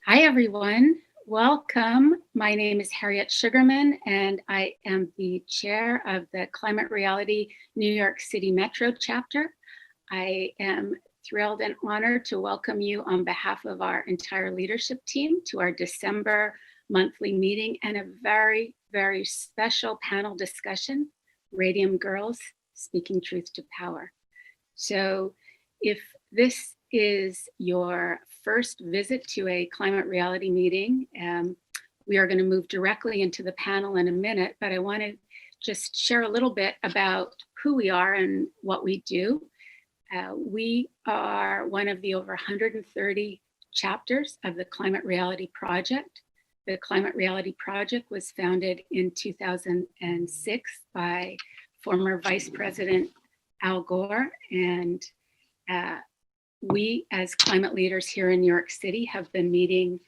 Hi, everyone. Welcome. My name is Harriet Sugarman, and I am the chair of the Climate Reality New York City Metro chapter. I am thrilled and honored to welcome you on behalf of our entire leadership team to our December monthly meeting and a very, very special panel discussion, Radium Girls, Speaking Truth to Power. So if this is your first visit to a climate reality meeting, we are going to move directly into the panel in a minute, but I want to just share a little bit about who we are and what we do. We are one of the over 130 chapters of the Climate Reality Project. The Climate Reality Project was founded in 2006 by former Vice President Al Gore, and we as climate leaders here in New York City have been meeting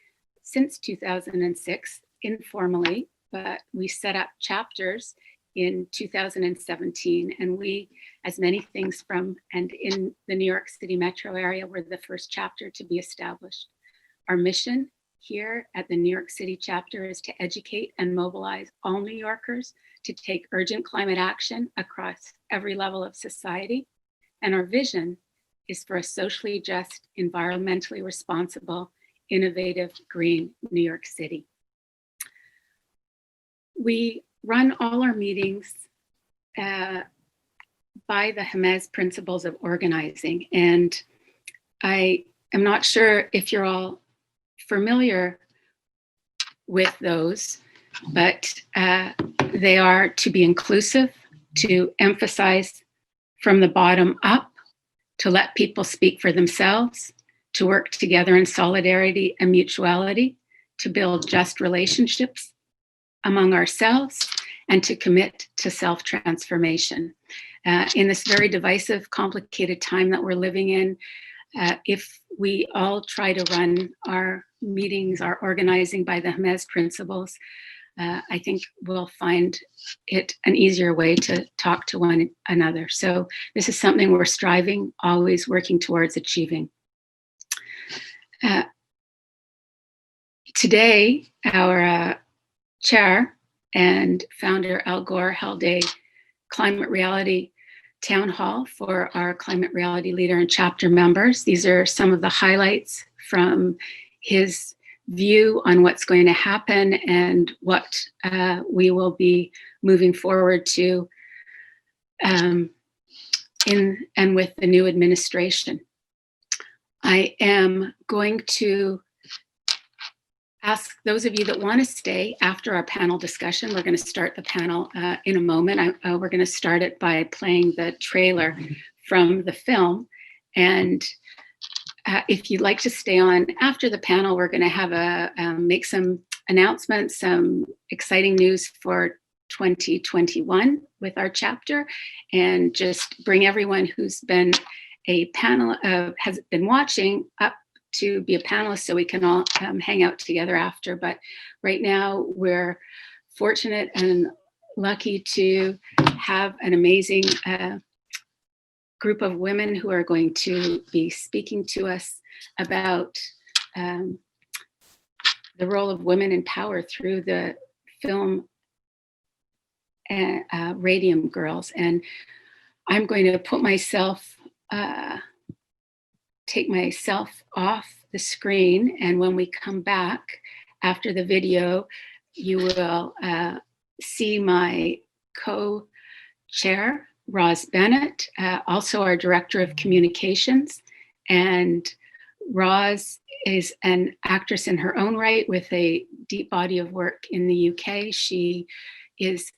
since 2006 informally, but we set up chapters in 2017, and we, as many things from and in the New York City metro area, were the first chapter to be established. Our mission here at the New York City chapter is to educate and mobilize all New Yorkers to take urgent climate action across every level of society. And our vision is for a socially just, environmentally responsible, innovative, green New York City. We run all our meetings by the Hermes principles of organizing. And I am not sure if you're all familiar with those, but they are to be inclusive, to emphasize from the bottom up, to let people speak for themselves, to work together in solidarity and mutuality, to build just relationships among ourselves, and to commit to self-transformation. In this very divisive, complicated time that we're living in, if we all try to run our meetings, our organizing by the Hermes principles, I think we'll find it an easier way to talk to one another. So this is something we're striving, always working towards achieving. Today, our chair and founder Al Gore held a climate reality town hall for our climate reality leader and chapter members. These are some of the highlights from his view on what's going to happen and what we will be moving forward to in and with the new administration. I am going to ask those of you that want to stay after our panel discussion. We're going to start the panel in a moment. We're going to start it by playing the trailer from the film. And if you'd like to stay on after the panel, we're going to have make some announcements, some exciting news for 2021 with our chapter, and just bring everyone who's been has been watching up to be a panelist so we can all hang out together after. But right now we're fortunate and lucky to have an amazing group of women who are going to be speaking to us about the role of women in power through the film Radium Girls. And I'm going to put myself, take myself off the screen. And when we come back after the video, you will see my co-chair, Roz Bennett, also our Director of Communications. And Roz is an actress in her own right with a deep body of work in the UK. She is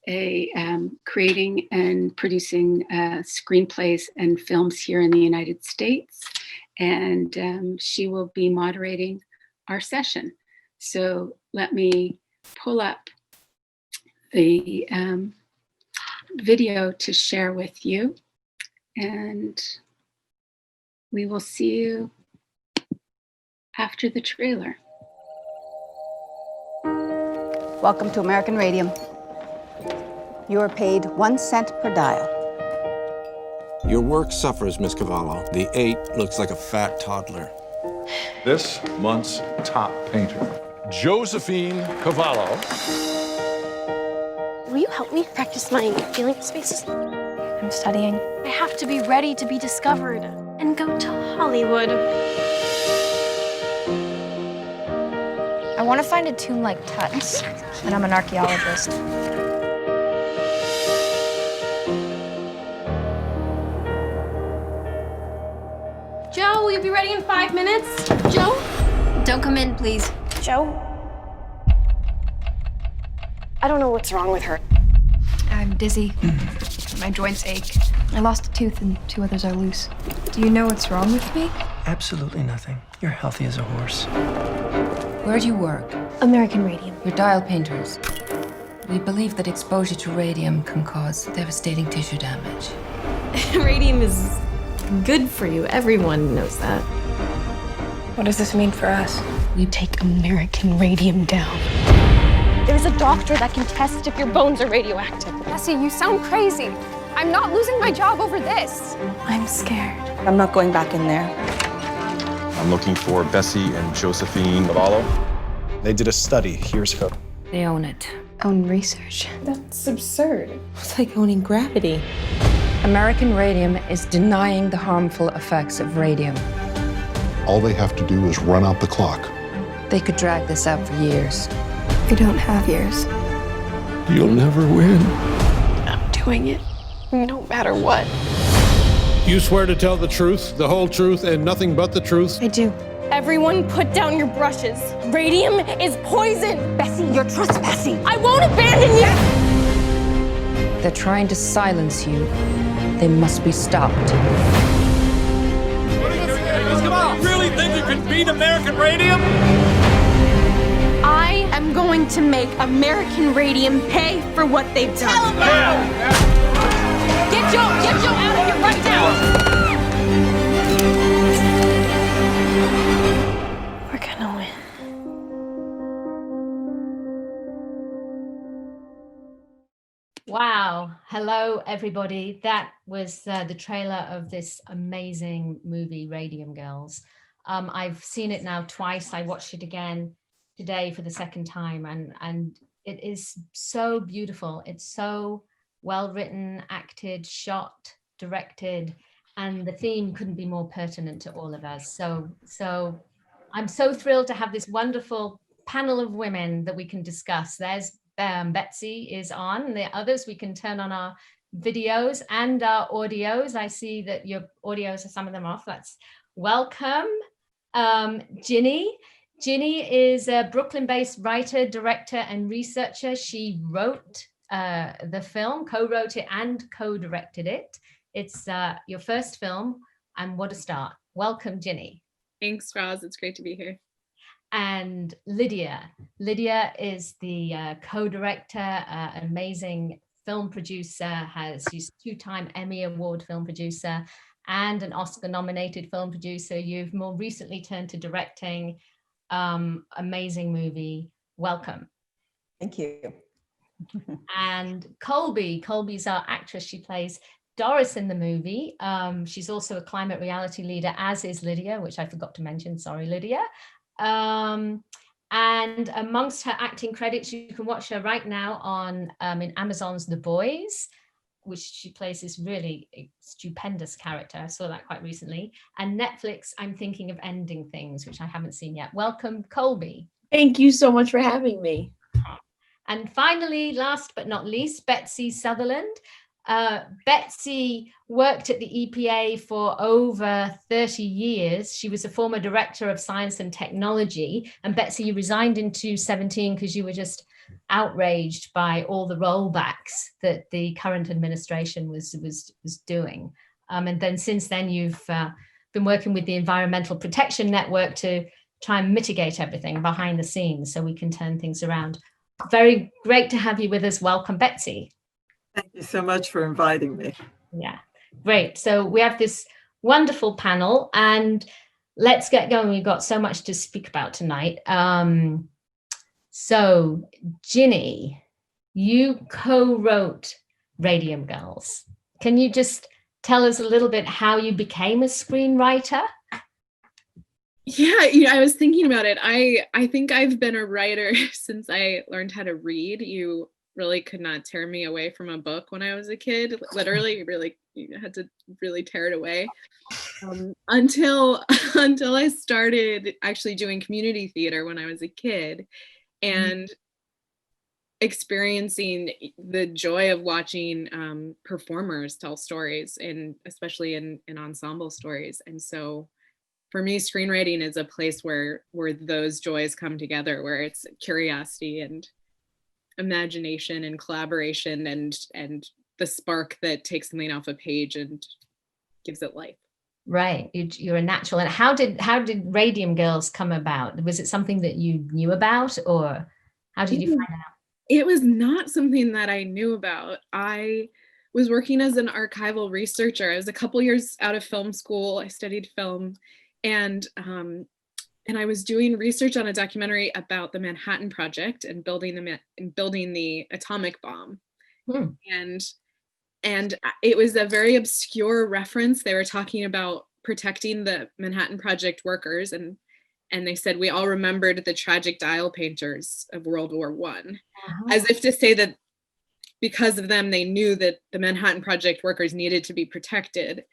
creating and producing screenplays and films here in the United States. And she will be moderating our session. So let me pull up the video to share with you, and we will see you after the trailer. Welcome to American Radium. You are paid 1 cent per dial. Your work suffers, Miss Cavallo. The 8 looks like a fat toddler. This month's top painter, Josephine Cavallo. Will you help me practice my feeling spaces? I'm studying. I have to be ready to be discovered and go to Hollywood. I want to find a tomb like Tut's, and I'm an archaeologist. Joe, will you be ready in 5 minutes? Joe? Don't come in, please. Joe? I don't know what's wrong with her. I'm dizzy. My joints ache. I lost a tooth and 2 others are loose. Do you know what's wrong with me? Absolutely nothing. You're healthy as a horse. Where do you work? American Radium. We're dial painters. We believe that exposure to radium can cause devastating tissue damage. Radium is good for you. Everyone knows that. What does this mean for us? We take American Radium down. There's a doctor that can test if your bones are radioactive. Bessie, you sound crazy. I'm not losing my job over this. I'm scared. I'm not going back in there. I'm looking for Betsy and Josephine Cavallo. They did a study years ago. They own it. Own research. That's absurd. It's like owning gravity. American Radium is denying the harmful effects of radium. All they have to do is run out the clock. They could drag this out for years. We don't have years. You'll never win. I'm doing it, no matter what. You swear to tell the truth, the whole truth, and nothing but the truth? I do. Everyone put down your brushes. Radium is poison. Bessie, you're trespassing. I won't abandon you. They're trying to silence you. They must be stopped. Really think you can beat American Radium? I am going to make American Radium pay for what they've done. Get Joe out of here right now. We're gonna win. Wow. Hello, everybody. That was the trailer of this amazing movie, Radium Girls. I've seen it now twice. I watched it again today for the second time, and it is so beautiful. It's so well written, acted, shot, directed, and the theme couldn't be more pertinent to all of us. So I'm so thrilled to have this wonderful panel of women that we can discuss. There's Betsy is on. The others, we can turn on our videos and our audios. I see that your audios are some of them off. That's welcome. Ginny. Ginny is a Brooklyn-based writer, director, and researcher. She wrote the film, co-wrote it and co-directed it. It's your first film, and what a start. Welcome, Ginny. Thanks, Roz. It's great to be here. And Lydia. Lydia is the co-director, amazing film producer, she's a 2-time Emmy Award film producer and an Oscar-nominated film producer. You've more recently turned to directing. Amazing movie. Welcome. Thank you. And Colby's our actress. She plays Doris in the movie. She's also a climate reality leader, as is Lydia, which I forgot to mention. Sorry, Lydia. And amongst her acting credits, you can watch her right now on in Amazon's The Boys, which she plays this really stupendous character. I saw that quite recently. And Netflix, I'm Thinking of Ending Things, which I haven't seen yet. Welcome, Colby. Thank you so much for having me. And finally, last but not least, Betsy Southerland. Betsy worked at the EPA for over 30 years. She was a former director of science and technology. And Betsy, you resigned in 2017 because you were just outraged by all the rollbacks that the current administration was doing. And then since then, you've been working with the Environmental Protection Network to try and mitigate everything behind the scenes so we can turn things around. Very great to have you with us. Welcome, Betsy. Thank you so much for inviting me. Yeah, great. So we have this wonderful panel and let's get going. We've got so much to speak about tonight. So Ginny, you co-wrote Radium Girls. Can you just tell us a little bit how you became a screenwriter? Yeah, I was thinking about it. I think I've been a writer since I learned how to read. You really could not tear me away from a book when I was a kid. Literally, you had to really tear it away. Until I started actually doing community theater when I was a kid, and experiencing the joy of watching performers tell stories, and especially in ensemble stories. And so for me, screenwriting is a place where those joys come together, where it's curiosity and imagination and collaboration and the spark that takes something off a page and gives it life. Right, you're a natural. And how did Radium Girls come about? Was it something that you knew about, or how did you find out? It was not something that I knew about. I was working as an archival researcher. I was a couple years out of film school. I studied film, and I was doing research on a documentary about the Manhattan Project and building the atomic bomb. And it was a very obscure reference. They were talking about protecting the Manhattan Project workers, and they said we all remembered the tragic dial painters of World War I, as if to say that because of them, they knew that the Manhattan Project workers needed to be protected.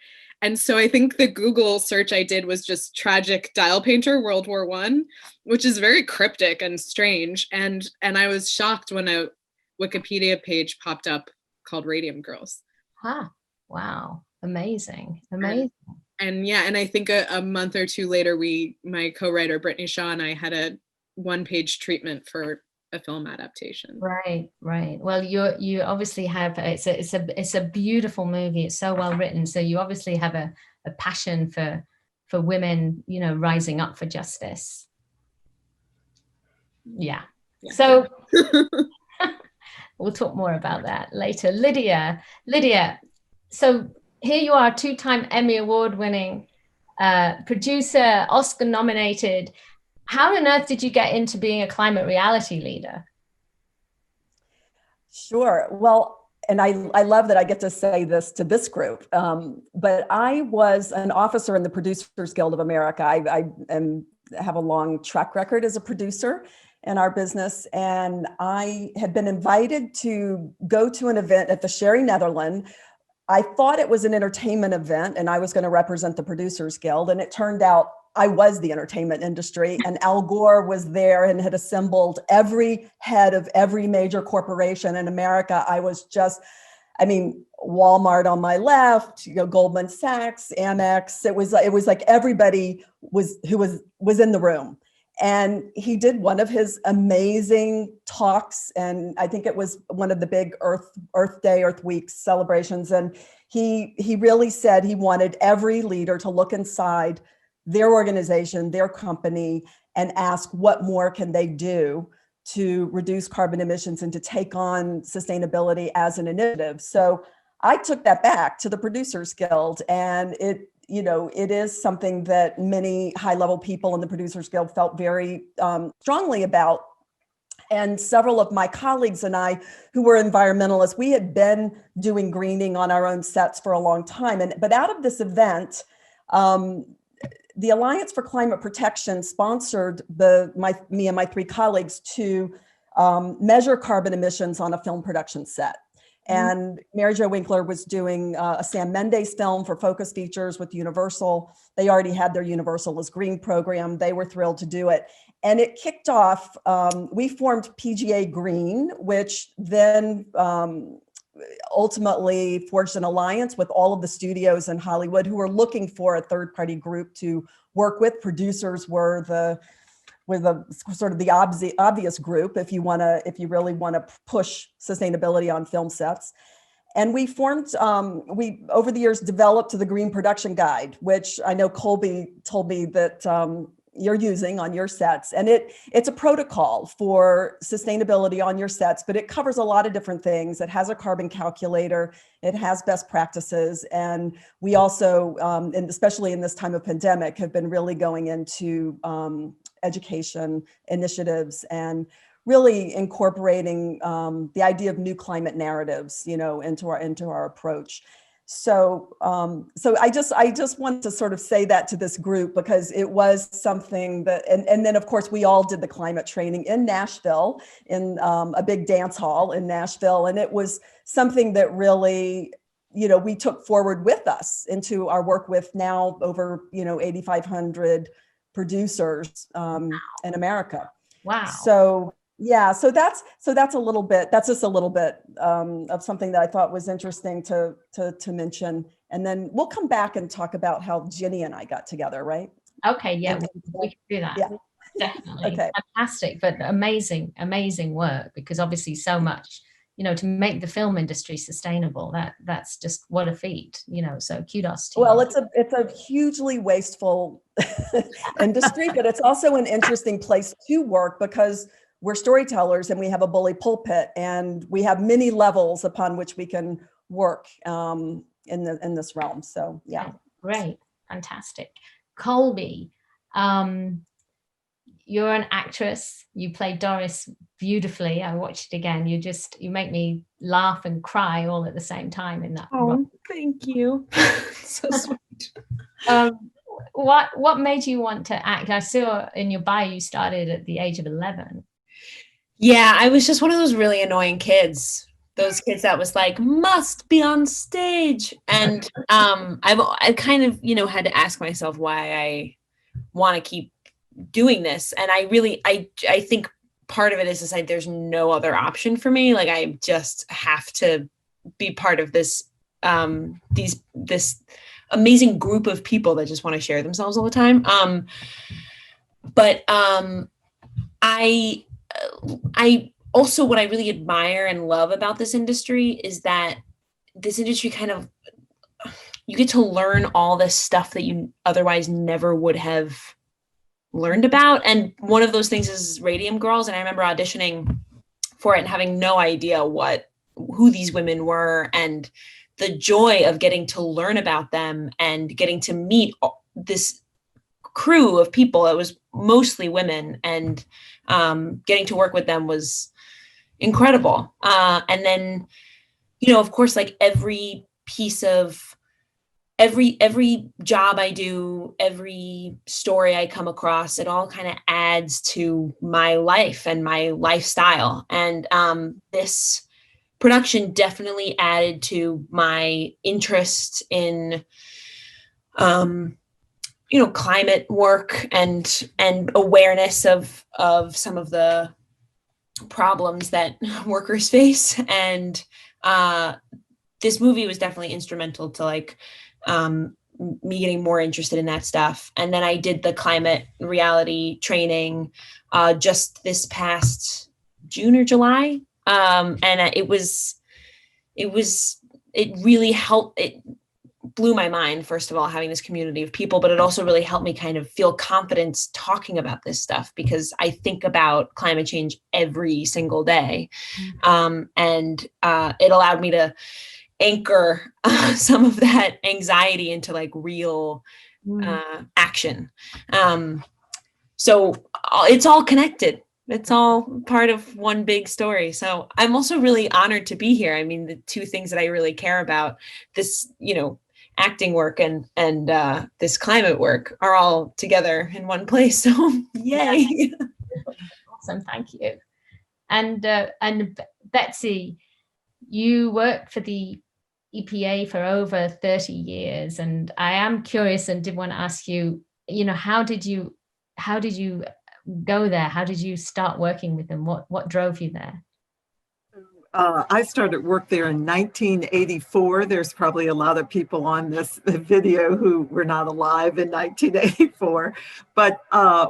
And so I think the Google search I did was just tragic dial painter World War I, which is very cryptic and strange. And I was shocked when a Wikipedia page popped up called Radium Girls. Wow, amazing. And I think a month or two later, my co-writer Brittany Shaw and I had a one-page treatment for a film adaptation. Right. Well, you obviously have, it's a beautiful movie. It's so well written. So you obviously have a passion for women, rising up for justice. Yeah. So we'll talk more about that later. Lydia, so here you are, 2-time Emmy Award-winning producer, Oscar nominated. How on earth did you get into being a climate reality leader? Sure. Well, and I love that I get to say this to this group, but I was an officer in the Producers Guild of America. I have a long track record as a producer in our business, and I had been invited to go to an event at the Sherry Netherland. I thought it was an entertainment event and I was going to represent the Producers Guild, and it turned out I was the entertainment industry, and Al Gore was there and had assembled every head of every major corporation in America. I was just, Walmart on my left, Goldman Sachs, Amex. It was like everybody who was in the room. And he did one of his amazing talks, and I think it was one of the big Earth Day, Earth Week celebrations. And he really said he wanted every leader to look inside their organization, their company, and ask what more can they do to reduce carbon emissions and to take on sustainability as an initiative. So I took that back to the Producers Guild, and it is something that many high-level people in the Producers Guild felt very strongly about. And several of my colleagues and I, who were environmentalists, we had been doing greening on our own sets for a long time. But out of this event, the Alliance for Climate Protection sponsored me and my 3 colleagues to measure carbon emissions on a film production set. And Mary Jo Winkler was doing a Sam Mendes film for Focus Features with Universal. They already had their Universal is Green program. They were thrilled to do it. And it kicked off, we formed PGA Green, which then ultimately forged an alliance with all of the studios in Hollywood who were looking for a third-party group to work with. Producers were the sort of the obvious group if you really want to push sustainability on film sets. And we formed, we over the years developed the Green Production Guide, which I know Colby told me that you're using on your sets. And it's a protocol for sustainability on your sets, but it covers a lot of different things. It has a carbon calculator, it has best practices. And we also, and especially in this time of pandemic, have been really going into education initiatives and really incorporating the idea of new climate narratives, into our approach. So I just want to sort of say that to this group, because it was something that, and then of course we all did the climate training in Nashville, in a big dance hall in Nashville. And it was something that really, we took forward with us into our work with now over, 8,500 producers in America. Wow. So yeah, so that's a little bit, that's just a little bit of something that I thought was interesting to mention. And then we'll come back and talk about how Ginny and I got together, right? Okay, yeah, we can do that. Yeah. Definitely. Okay. Fantastic, but amazing work, because obviously so much, to make the film industry sustainable, that's just what a feat, so kudos to you. Well, it's a hugely wasteful industry, but it's also an interesting place to work, because we're storytellers and we have a bully pulpit, and we have many levels upon which we can work in this realm. So yeah. Great, fantastic. Colby, you're an actress. You played Doris beautifully. I watched it again. You make me laugh and cry all at the same time in that. Oh, thank you. So sweet. What made you want to act? I saw in your bio you started at the age of 11. Yeah, I was just one of those really annoying kids. Those kids that was like, must be on stage. And I kind of, had to ask myself why I want to keep doing this. And I think part of it is like, there's no other option for me. Like, I just have to be part of this, this amazing group of people that just want to share themselves all the time. But I also, what I really admire and love about this industry is that this industry you get to learn all this stuff that you otherwise never would have learned about. And one of those things is Radium Girls. And I remember auditioning for it and having no idea who these women were, and the joy of getting to learn about them and getting to meet this crew of people. It was mostly women, and getting to work with them was incredible. And then, of course, like every piece of every job I do, every story I come across, it all kind of adds to my life and my lifestyle. And this production definitely added to my interest in climate work and awareness of some of the problems that workers face. And this movie was definitely instrumental to me getting more interested in that stuff. And then I did the climate reality training just this past June or July. And it really helped. It blew my mind, first of all, having this community of people, but it also really helped me kind of feel confidence talking about this stuff, because I think about climate change every single day. And it allowed me to anchor some of that anxiety into real action. So it's all connected. It's all part of one big story. So I'm also really honored to be here. I mean, the two things that I really care about, this, acting work and this climate work, are all together in one place. So yay. Awesome. Thank you. And Betsy, you worked for the EPA for over 30 years. And I am curious and did want to ask you, how did you go there? How did you start working with them? What drove you there? I started work there in 1984. There's probably a lot of people on this video who were not alive in 1984. But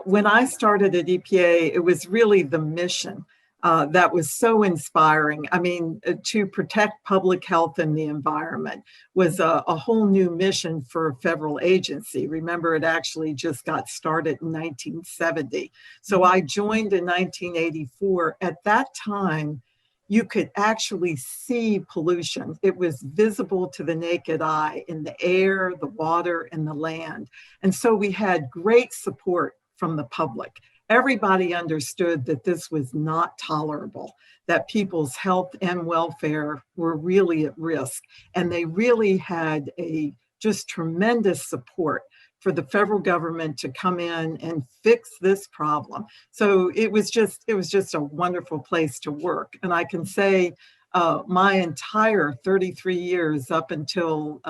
when I started at EPA, it was really the mission that was so inspiring. I mean, to protect public health and the environment was a whole new mission for a federal agency. Remember, it actually just got started in 1970. So I joined in 1984. At that time, you could actually see pollution. It was visible to the naked eye in the air, the water, and the land. And so we had great support from the public. everybody understood that this was not tolerable, that people's health and welfare were really at risk. And they really had a just tremendous support for the federal government to come in and fix this problem. So it was just a wonderful place to work. And I can say my entire 33 years up until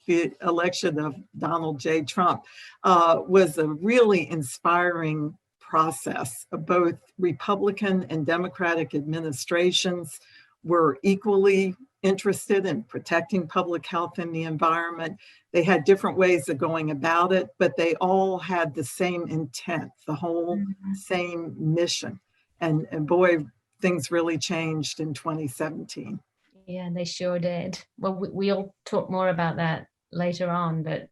the election of Donald J. Trump was a really inspiring process. Both Republican and Democratic administrations were equally interested in protecting public health and the environment. They had different ways of going about it, but they all had the same intent, the whole same mission. And boy, things really changed in 2017. Yeah, they sure did. Well, we'll talk more about that later on, but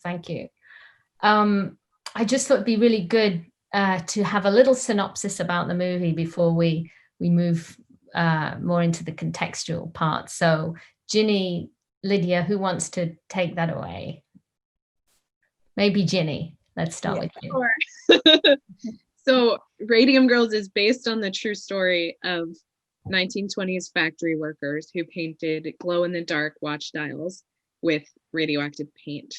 thank you. I just thought it'd be really good to have a little synopsis about the movie before we move more into the contextual part. So Ginny, Lydia, who wants to take that away? Maybe Ginny. Let's start with you. Sure. So Radium Girls is based on the true story of 1920s factory workers who painted glow-in-the-dark watch dials with radioactive paint.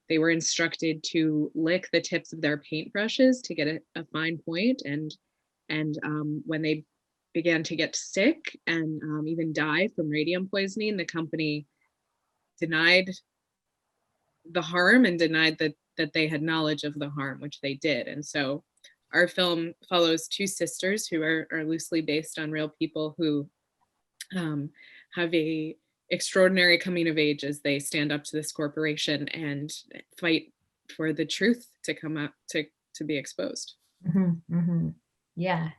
They were instructed to lick the tips of their paintbrushes to get a fine point, and when they began to get sick and even die from radium poisoning, the company denied the harm and denied that they had knowledge of the harm, which they did. And so our film follows two sisters who are loosely based on real people who have a extraordinary coming of age as they stand up to this corporation and fight for the truth to come out, to be exposed. Mm-hmm, mm-hmm. Yeah,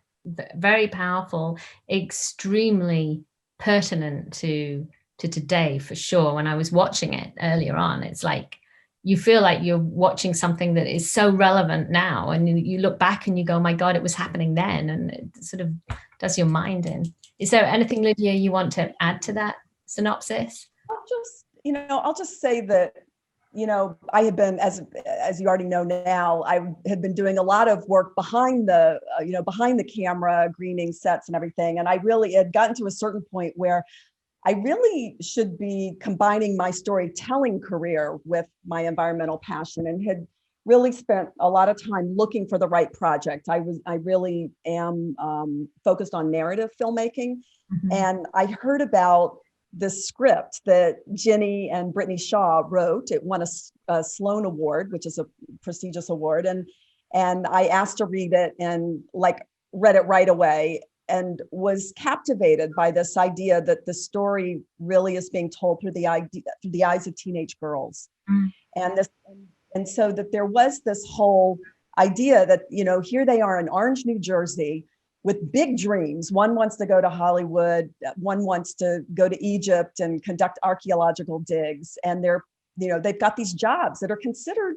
very powerful, extremely pertinent to today for sure. When I was watching it earlier on, it's like you feel like you're watching something that is so relevant now, and you look back and you go, my God, it was happening then, and it sort of does your mind in. Is there anything, Lydia, you want to add to that synopsis? I'll just say that, I had been, as you already know now, I had been doing a lot of work behind the, behind the camera, greening sets and everything. And I really had gotten to a certain point where I really should be combining my storytelling career with my environmental passion, and had really spent a lot of time looking for the right project. I really am focused on narrative filmmaking. Mm-hmm. And I heard about this script that Ginny and Brittany Shaw wrote. It won a Sloan Award, which is a prestigious award. And I asked to read it, and read it right away, and was captivated by this idea that the story really is being told through the eyes of teenage girls. Mm. And so that there was this whole idea that, here they are in Orange, New Jersey, with big dreams. One wants to go to Hollywood, one wants to go to Egypt and conduct archaeological digs. And they've got these jobs that are considered,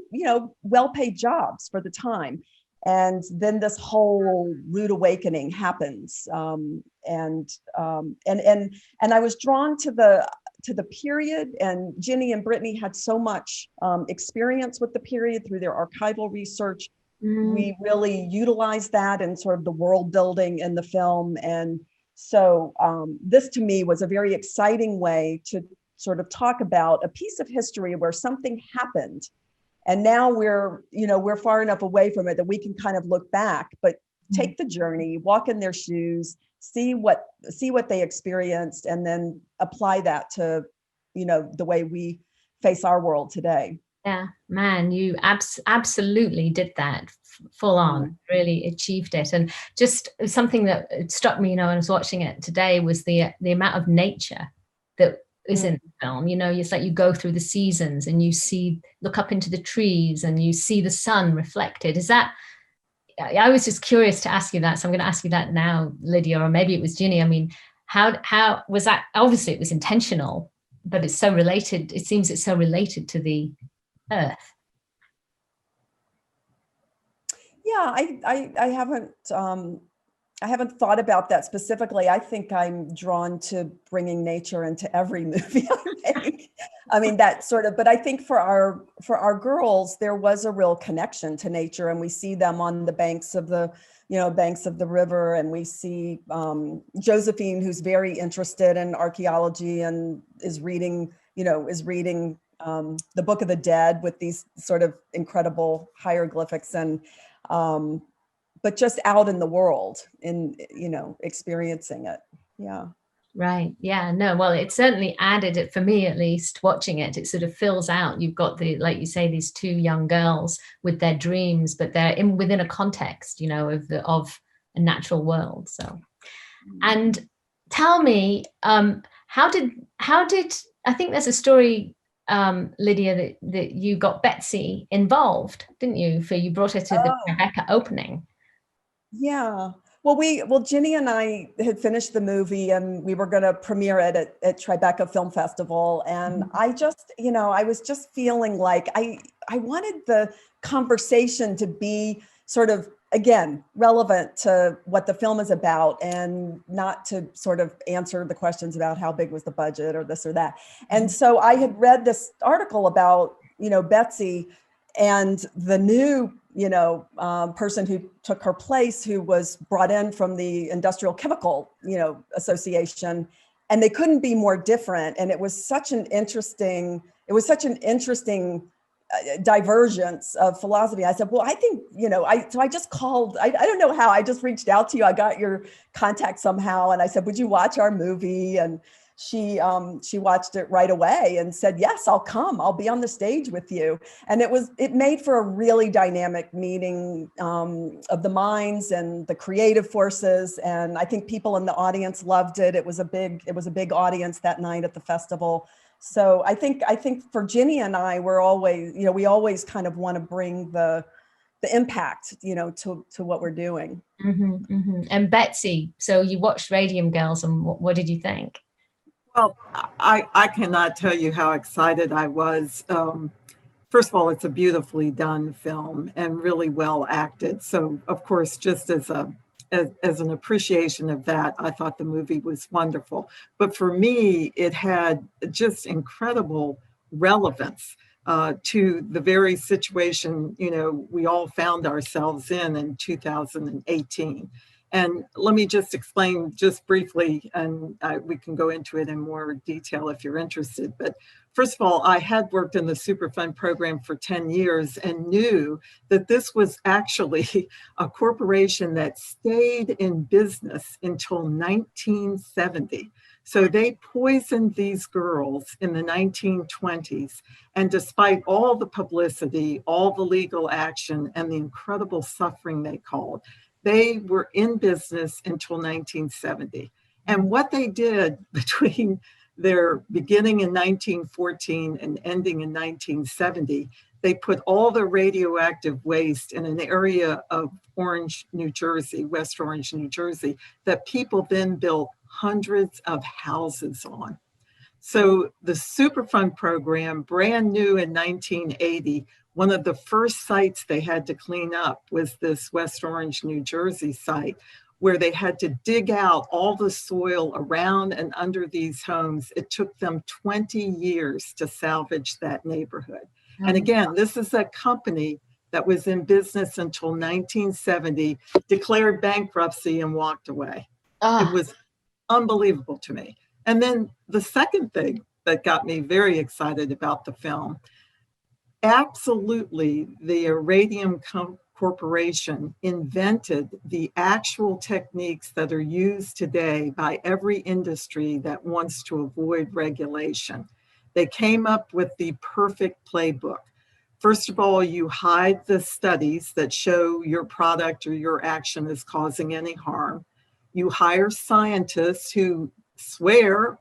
well-paid jobs for the time. And then this whole rude awakening happens. And I was drawn to the period, and Ginny and Brittany had so much experience with the period through their archival research. Mm. We really utilized that in sort of the world building in the film. And so this to me was a very exciting way to sort of talk about a piece of history where something happened. And now we're far enough away from it that we can kind of look back, but take the journey, walk in their shoes, see what they experienced, and then apply that to, the way we face our world today. Yeah, man, you absolutely did that full on, really achieved it. And just something that struck me, when I was watching it today, was the amount of nature that is in the film. It's like you go through the seasons and you look up into the trees and you see the sun reflected. I was just curious to ask you that, so I'm going to ask you that now, Lydia, or maybe it was Ginny. I mean, how was that? Obviously it was intentional, but it's so related. It seems it's so related to the earth. Yeah, I I haven't thought about that specifically. I think I'm drawn to bringing nature into every movie I make. I mean, that sort of, but I think for our girls, there was a real connection to nature, and we see them on the banks of the, banks of the river, and we see Josephine, who's very interested in archaeology and is reading the Book of the Dead with these sort of incredible hieroglyphics, and but just out in the world and, experiencing it. Yeah. Right. Yeah, no, well, it certainly added it for me, at least watching it. It sort of fills out. You've got like you say, these two young girls with their dreams, but they're within a context, of a natural world. So, and tell me, how did I think there's a story, Lydia, that you got Betsy involved, didn't you? You brought her to the Tribeca opening. Yeah. Well, Ginny and I had finished the movie, and we were going to premiere it at Tribeca Film Festival. And I just, I was just feeling like I wanted the conversation to be sort of, again, relevant to what the film is about, and not to sort of answer the questions about how big was the budget or this or that. And so I had read this article about, Betsy and the new person who took her place, who was brought in from the Industrial Chemical, Association, and they couldn't be more different. And it was such an interesting divergence of philosophy. I said, well, I think, so I just called, I don't know how, I just reached out to you. I got your contact somehow. And I said, would you watch our movie? And she watched it right away and said, yes, I'll come. I'll be on the stage with you. And it made for a really dynamic meeting of the minds and the creative forces. And I think people in the audience loved it. It was a big audience that night at the festival. So I think for Ginny and I, we always kind of want to bring the impact, to what we're doing. Mm-hmm, mm-hmm. And Betsy, so you watched Radium Girls, and what did you think? Well, I cannot tell you how excited I was. First of all, it's a beautifully done film and really well acted. So, of course, just as an appreciation of that, I thought the movie was wonderful. But for me, it had just incredible relevance to the very situation, we all found ourselves in 2018. And let me just explain just briefly, and we can go into it in more detail if you're interested. But first of all, I had worked in the Superfund program for 10 years and knew that this was actually a corporation that stayed in business until 1970. So they poisoned these girls in the 1920s. And despite all the publicity, all the legal action, and the incredible suffering they caused, they were in business until 1970. And what they did between their beginning in 1914 and ending in 1970, they put all the radioactive waste in an area of Orange, New Jersey, West Orange, New Jersey, that people then built hundreds of houses on. So the Superfund program, brand new in 1980, one of the first sites they had to clean up was this West Orange, New Jersey site, where they had to dig out all the soil around and under these homes. It took them 20 years to salvage that neighborhood. And again, this is a company that was in business until 1970, declared bankruptcy and walked away. It was unbelievable to me. And then the second thing that got me very excited about the film, absolutely, the Radium Corporation invented the actual techniques that are used today by every industry that wants to avoid regulation. They came up with the perfect playbook. First of all, you hide the studies that show your product or your action is causing any harm. You hire scientists who swear,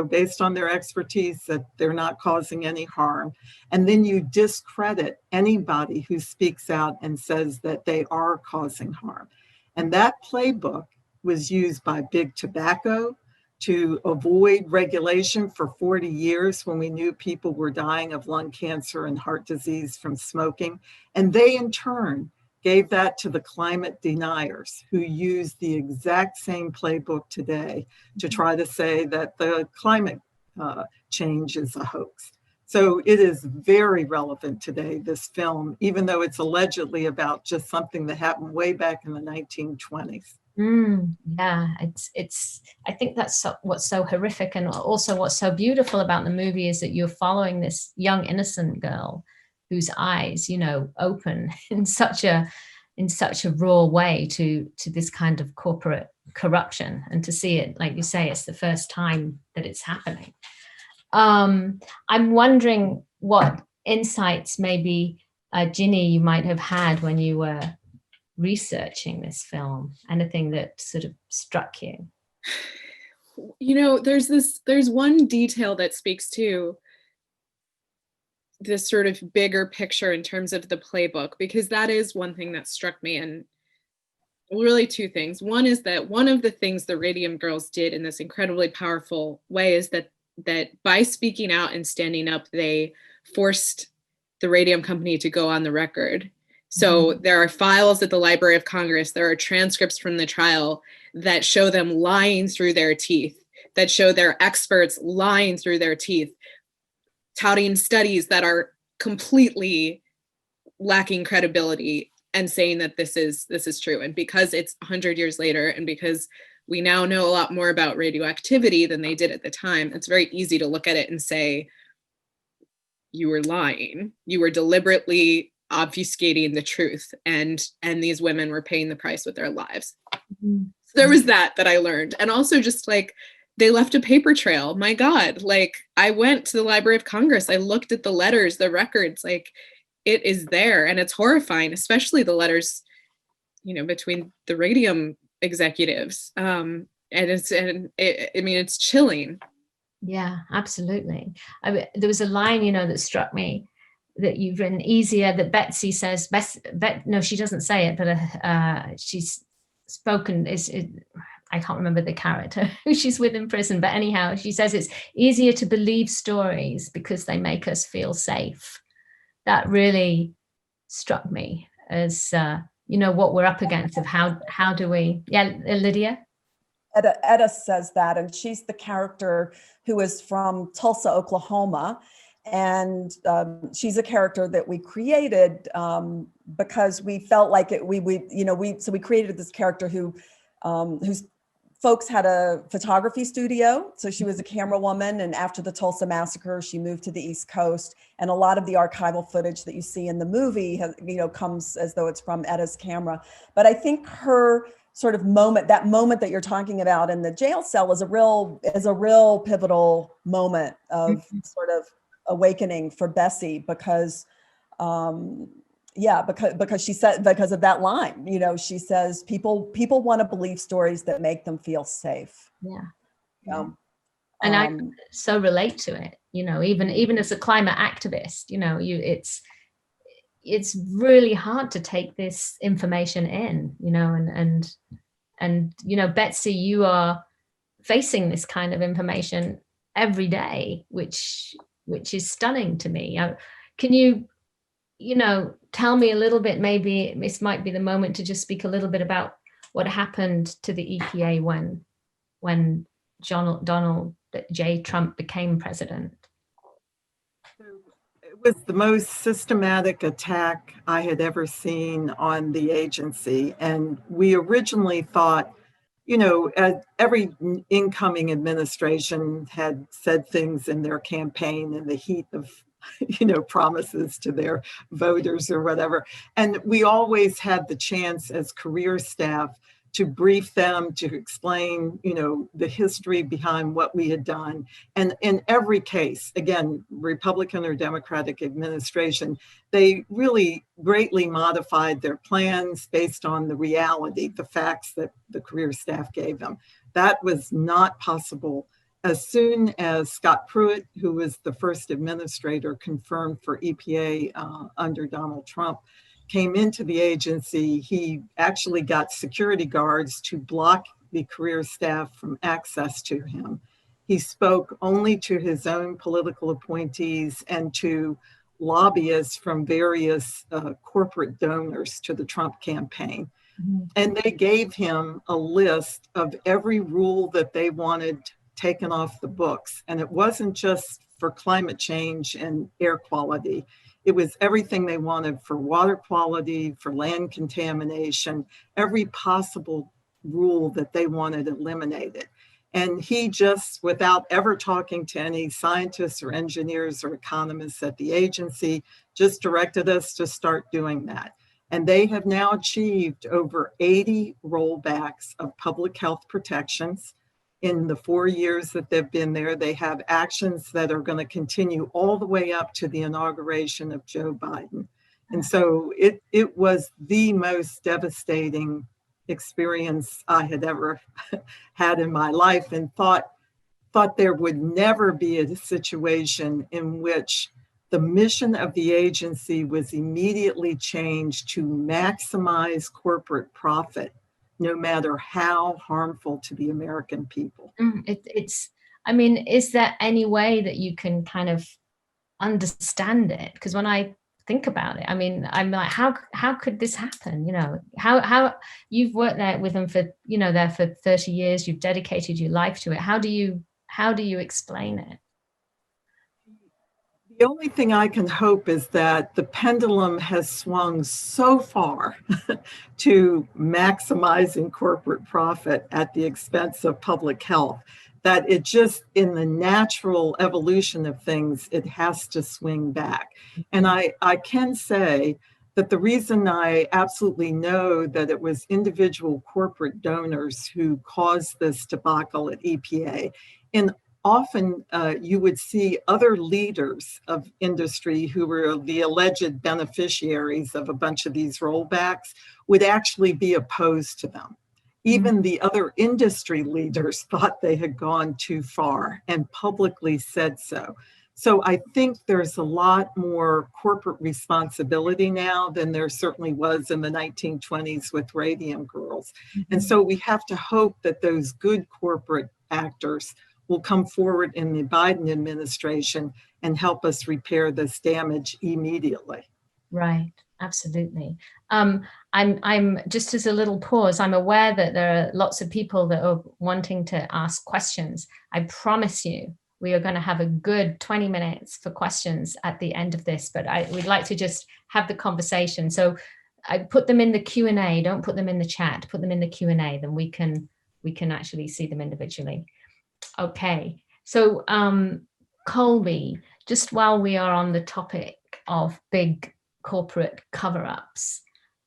based on their expertise, that they're not causing any harm. And then you discredit anybody who speaks out and says that they are causing harm. And that playbook was used by Big Tobacco to avoid regulation for 40 years when we knew people were dying of lung cancer and heart disease from smoking. And they, in turn, gave that to the climate deniers who use the exact same playbook today to try to say that the climate change is a hoax. So it is very relevant today, this film, even though it's allegedly about just something that happened way back in the 1920s. Yeah, it's. I think that's what's so horrific, and also what's so beautiful about the movie is that you're following this young innocent girl whose eyes, open in such a raw way to this kind of corporate corruption, and to see it, like you say, it's the first time that it's happening. I'm wondering what insights maybe, Ginny, you might have had when you were researching this film, anything that sort of struck you? There's one detail that speaks to this sort of bigger picture in terms of the playbook, because that is one thing that struck me, and really two things. One is that one of the things the Radium Girls did in this incredibly powerful way is that by speaking out and standing up, they forced the Radium Company to go on the record. So there are files at the Library of Congress, there are transcripts from the trial that show them lying through their teeth, that show their experts lying through their teeth, touting studies that are completely lacking credibility and saying that this is true. And because it's 100 years later, and because we now know a lot more about radioactivity than they did at the time, it's very easy to look at it and say, you were lying. You were deliberately obfuscating the truth, and these women were paying the price with their lives. So there was that I learned. And also just like, they left a paper trail. My God, like I went to the Library of Congress, I looked at the letters, the records, like it is there, and it's horrifying, especially the letters, between the Radium executives. It's chilling. Yeah, absolutely. There was a line, that struck me that you've written easier, that Betsy says, no, she doesn't say it, but she's spoken, I can't remember the character who she's with in prison, but anyhow, she says it's easier to believe stories because they make us feel safe. That really struck me as, what we're up against, of how do we, Lydia? Etta says that, and she's the character who is from Tulsa, Oklahoma. And she's a character that we created because we felt like it. We created this character whose folks had a photography studio. So she was a camera woman, and after the Tulsa massacre, she moved to the East Coast. And a lot of the archival footage that you see in the movie comes as though it's from Etta's camera. But I think her sort of moment, that moment that you're talking about in the jail cell, is a real pivotal moment of sort of awakening for Bessie, because she said, because of that line, she says people want to believe stories that make them feel safe. And I so relate to it, even as a climate activist, it's really hard to take this information in, and Betsy, you are facing this kind of information every day, which is stunning to me. Can you, tell me a little bit, maybe this might be the moment to just speak a little bit about what happened to the EPA when Donald J. Trump became president? It was the most systematic attack I had ever seen on the agency. And we originally thought, every incoming administration had said things in their campaign in the heat of, promises to their voters or whatever. And we always had the chance as career staff to brief them, to explain, the history behind what we had done. And in every case, again, Republican or Democratic administration, they really greatly modified their plans based on the reality, the facts that the career staff gave them. That was not possible. As soon as Scott Pruitt, who was the first administrator confirmed for EPA under Donald Trump, came into the agency, he actually got security guards to block the career staff from access to him. He spoke only to his own political appointees and to lobbyists from various corporate donors to the Trump campaign. And they gave him a list of every rule that they wanted taken off the books. And it wasn't just for climate change and air quality. It was everything they wanted for water quality, for land contamination, every possible rule that they wanted eliminated. And he just, without ever talking to any scientists or engineers or economists at the agency, just directed us to start doing that. And they have now achieved over 80 rollbacks of public health protections. In the 4 years that they've been there, they have actions that are going to continue all the way up to the inauguration of Joe Biden. And so it was the most devastating experience I had ever had in my life, and thought there would never be a situation in which the mission of the agency was immediately changed to maximize corporate profit, no matter how harmful to the American people. I mean, is there any way that you can kind of understand it? Because when I think about it, I mean, I'm like, how could this happen? You know, how you've worked there with them for, you know, there for 30 years, you've dedicated your life to it. How do you explain it? The only thing I can hope is that the pendulum has swung so far to maximizing corporate profit at the expense of public health that it just, in the natural evolution of things, it has to swing back. And I can say that the reason I absolutely know that it was individual corporate donors who caused this debacle at EPA, and often you would see other leaders of industry who were the alleged beneficiaries of a bunch of these rollbacks would actually be opposed to them. Even the other industry leaders thought they had gone too far and publicly said so. So I think there's a lot more corporate responsibility now than there certainly was in the 1920s with Radium Girls. And so we have to hope that those good corporate actors will come forward in the Biden administration and help us repair this damage immediately. Right, absolutely. I'm just, as a little pause, I'm aware that there are lots of people that are wanting to ask questions. I promise you, we are going to have a good 20 minutes for questions at the end of this, but we'd like to just have the conversation. So I put them in the Q&A, don't put them in the chat, put them in the Q&A, then we can actually see them individually. Okay, so Colby, just while we are on the topic of big corporate cover-ups,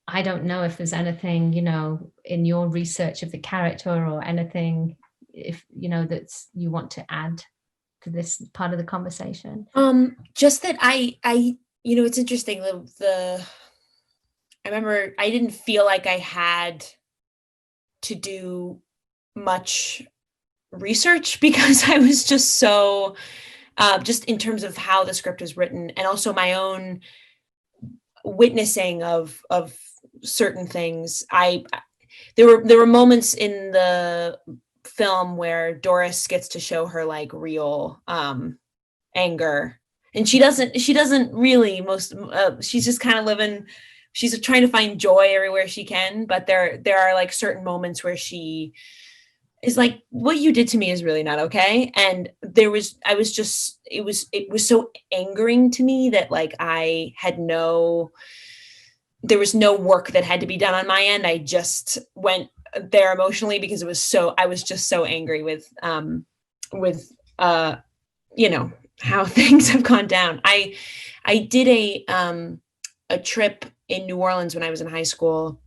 I don't know if there's anything, you know, in your research of the character or anything, if you know, that you want to add to this part of the conversation. Just that I you know, it's interesting, I remember I didn't feel like I had to do much research because I was just so just in terms of how the script was written, and also my own witnessing of certain things. There were moments in the film where Doris gets to show her like real anger, and she doesn't really she's just kind of living, she's trying to find joy everywhere she can, but there are like certain moments where she is like, what you did to me is really not okay. And it was so angering to me that like there was no work that had to be done on my end. I just went there emotionally because I was just so angry with you know, how things have gone down. I did a trip in New Orleans when I was in high school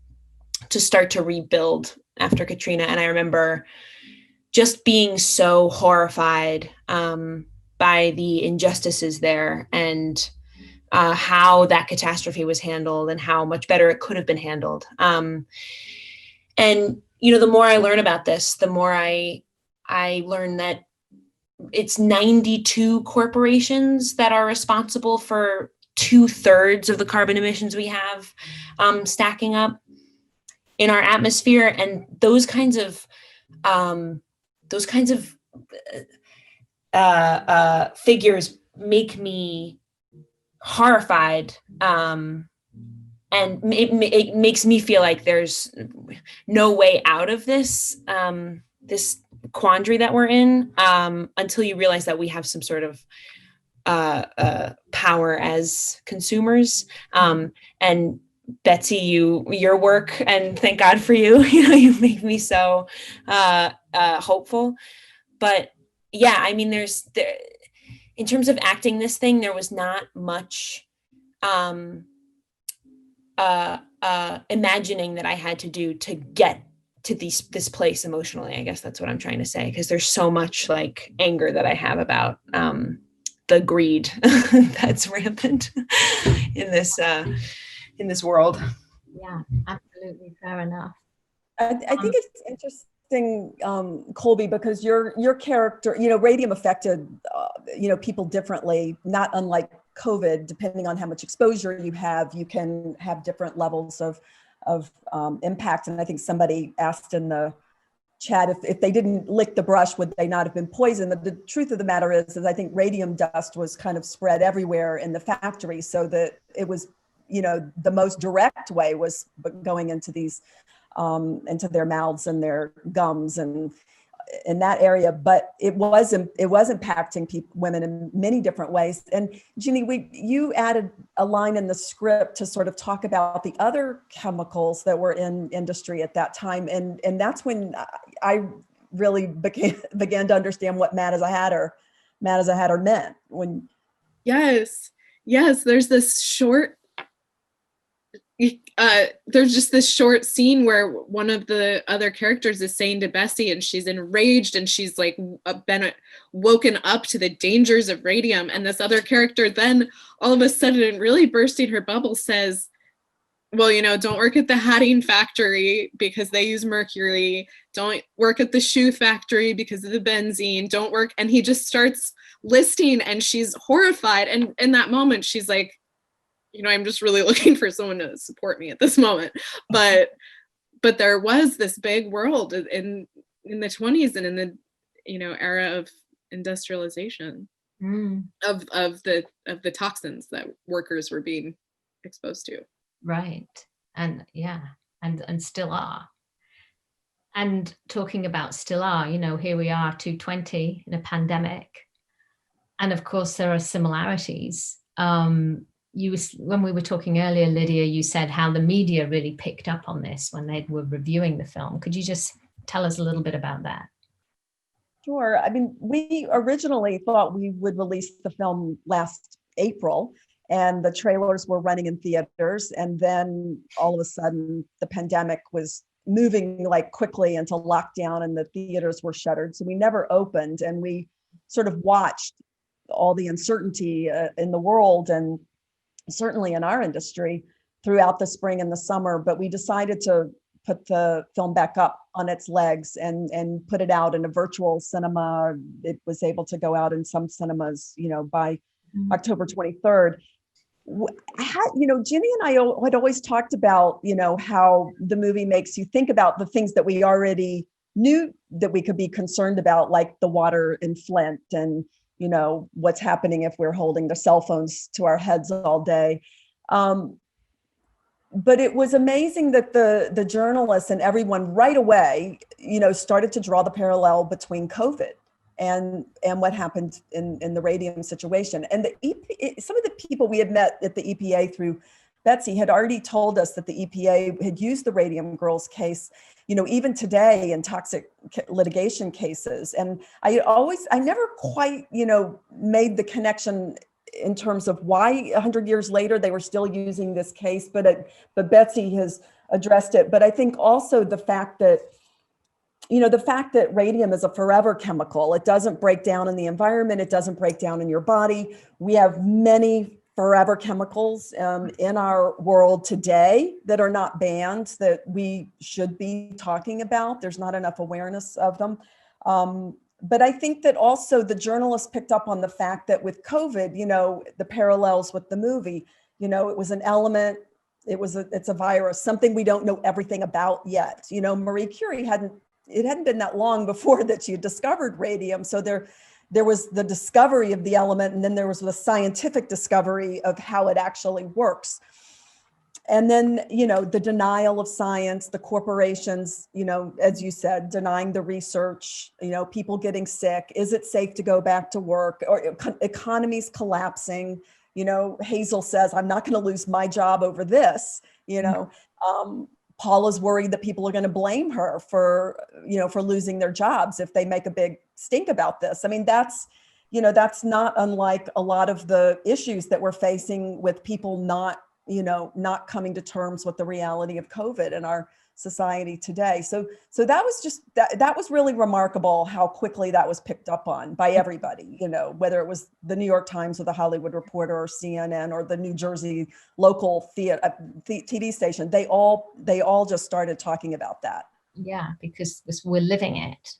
to start to rebuild after Katrina. And I remember just being so horrified by the injustices there, and how that catastrophe was handled and how much better it could have been handled. And, you know, the more I learn about this, the more I learn that it's 92 corporations that are responsible for 2/3 of the carbon emissions we have stacking up in our atmosphere. And those kinds of figures make me horrified. And it makes me feel like there's no way out of this, this quandary that we're in, until you realize that we have some sort of power as consumers. And Betsy, your work, and thank God for you, you make me so hopeful. But yeah, I mean, in terms of acting this thing, there was not much imagining that I had to do to get to this place emotionally. I guess that's what I'm trying to say, because there's so much like anger that I have about the greed that's rampant in this world. Yeah, absolutely, fair enough. I think it's interesting, Colby, because your character, radium affected, people differently, not unlike COVID. Depending on how much exposure you can have different levels of impact. And I think somebody asked in the chat if they didn't lick the brush, would they not have been poisoned? But the truth of the matter is I think radium dust was kind of spread everywhere in the factory, so that it was, the most direct way was going into these, into their mouths and their gums and in that area. But it was impacting women in many different ways. And Ginny, you added a line in the script to sort of talk about the other chemicals that were in industry at that time. And that's when I really began to understand what mad as a hatter meant. When yes, there's this short there's just this short scene where one of the other characters is saying to Bessie, and she's enraged and she's like been woken up to the dangers of radium, and this other character then all of a sudden, really bursting her bubble, says, well, don't work at the hatting factory because they use mercury, don't work at the shoe factory because of the benzene, don't work. And he just starts listing, and she's horrified, and in that moment she's like, I'm just really looking for someone to support me at this moment. But there was this big world in the 20s and in the, era of industrialization of the toxins that workers were being exposed to. Right. And yeah, and still are. And talking about still are, here we are 2020 in a pandemic. And of course there are similarities. When we were talking earlier, Lydia, you said how the media really picked up on this when they were reviewing the film. Could you just tell us a little bit about that? Sure. I mean, we originally thought we would release the film last April, and the trailers were running in theaters. And then all of a sudden, the pandemic was moving like quickly into lockdown, and the theaters were shuttered. So we never opened, and we sort of watched all the uncertainty in the world, and certainly in our industry, throughout the spring and the summer. But we decided to put the film back up on its legs and put it out in a virtual cinema. It was able to go out in some cinemas, by October 23rd. Ginny and I had always talked about, how the movie makes you think about the things that we already knew that we could be concerned about, like the water in Flint and what's happening if we're holding the cell phones to our heads all day. But it was amazing that the journalists and everyone right away, started to draw the parallel between COVID and what happened in the radium situation. And some of the people we had met at the EPA through Betsy had already told us that the EPA had used the Radium Girls case, even today in toxic litigation cases. And I never quite, made the connection in terms of why 100 years later they were still using this case, but Betsy has addressed it. But I think also the fact that radium is a forever chemical. It doesn't break down in the environment. It doesn't break down in your body. We have many forever chemicals in our world today that are not banned, that we should be talking about. There's not enough awareness of them. But I think that also the journalists picked up on the fact that with COVID, the parallels with the movie, it was an element, it's a virus, something we don't know everything about yet. Marie Curie it hadn't been that long before that she had discovered radium. So there there was the discovery of the element, and then there was the scientific discovery of how it actually works. And then, the denial of science, the corporations, as you said, denying the research, people getting sick. Is it safe to go back to work? Or economies collapsing? Hazel says, I'm not going to lose my job over this. Paula's worried that people are going to blame her for losing their jobs if they make a big stink about this. I mean, that's not unlike a lot of the issues that we're facing with people not coming to terms with the reality of COVID in our society today. So that was just, that was really remarkable how quickly that was picked up on by everybody, whether it was the New York Times or the Hollywood Reporter or CNN or the New Jersey local TV station. They all just started talking about that. Yeah, because we're living it.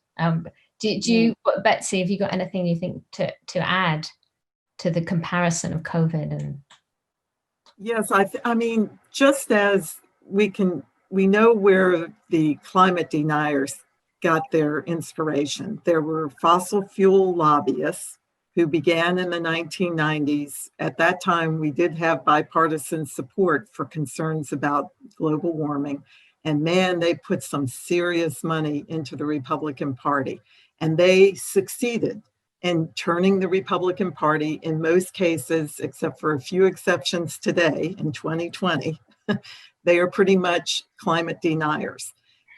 Do you, Betsy, have you got anything you think to add to the comparison of COVID? And yes, I mean, just as we know where the climate deniers got their inspiration. There were fossil fuel lobbyists who began in the 1990s. At that time, we did have bipartisan support for concerns about global warming. And man, they put some serious money into the Republican Party. And they succeeded in turning the Republican Party, in most cases, except for a few exceptions today in 2020, they are pretty much climate deniers.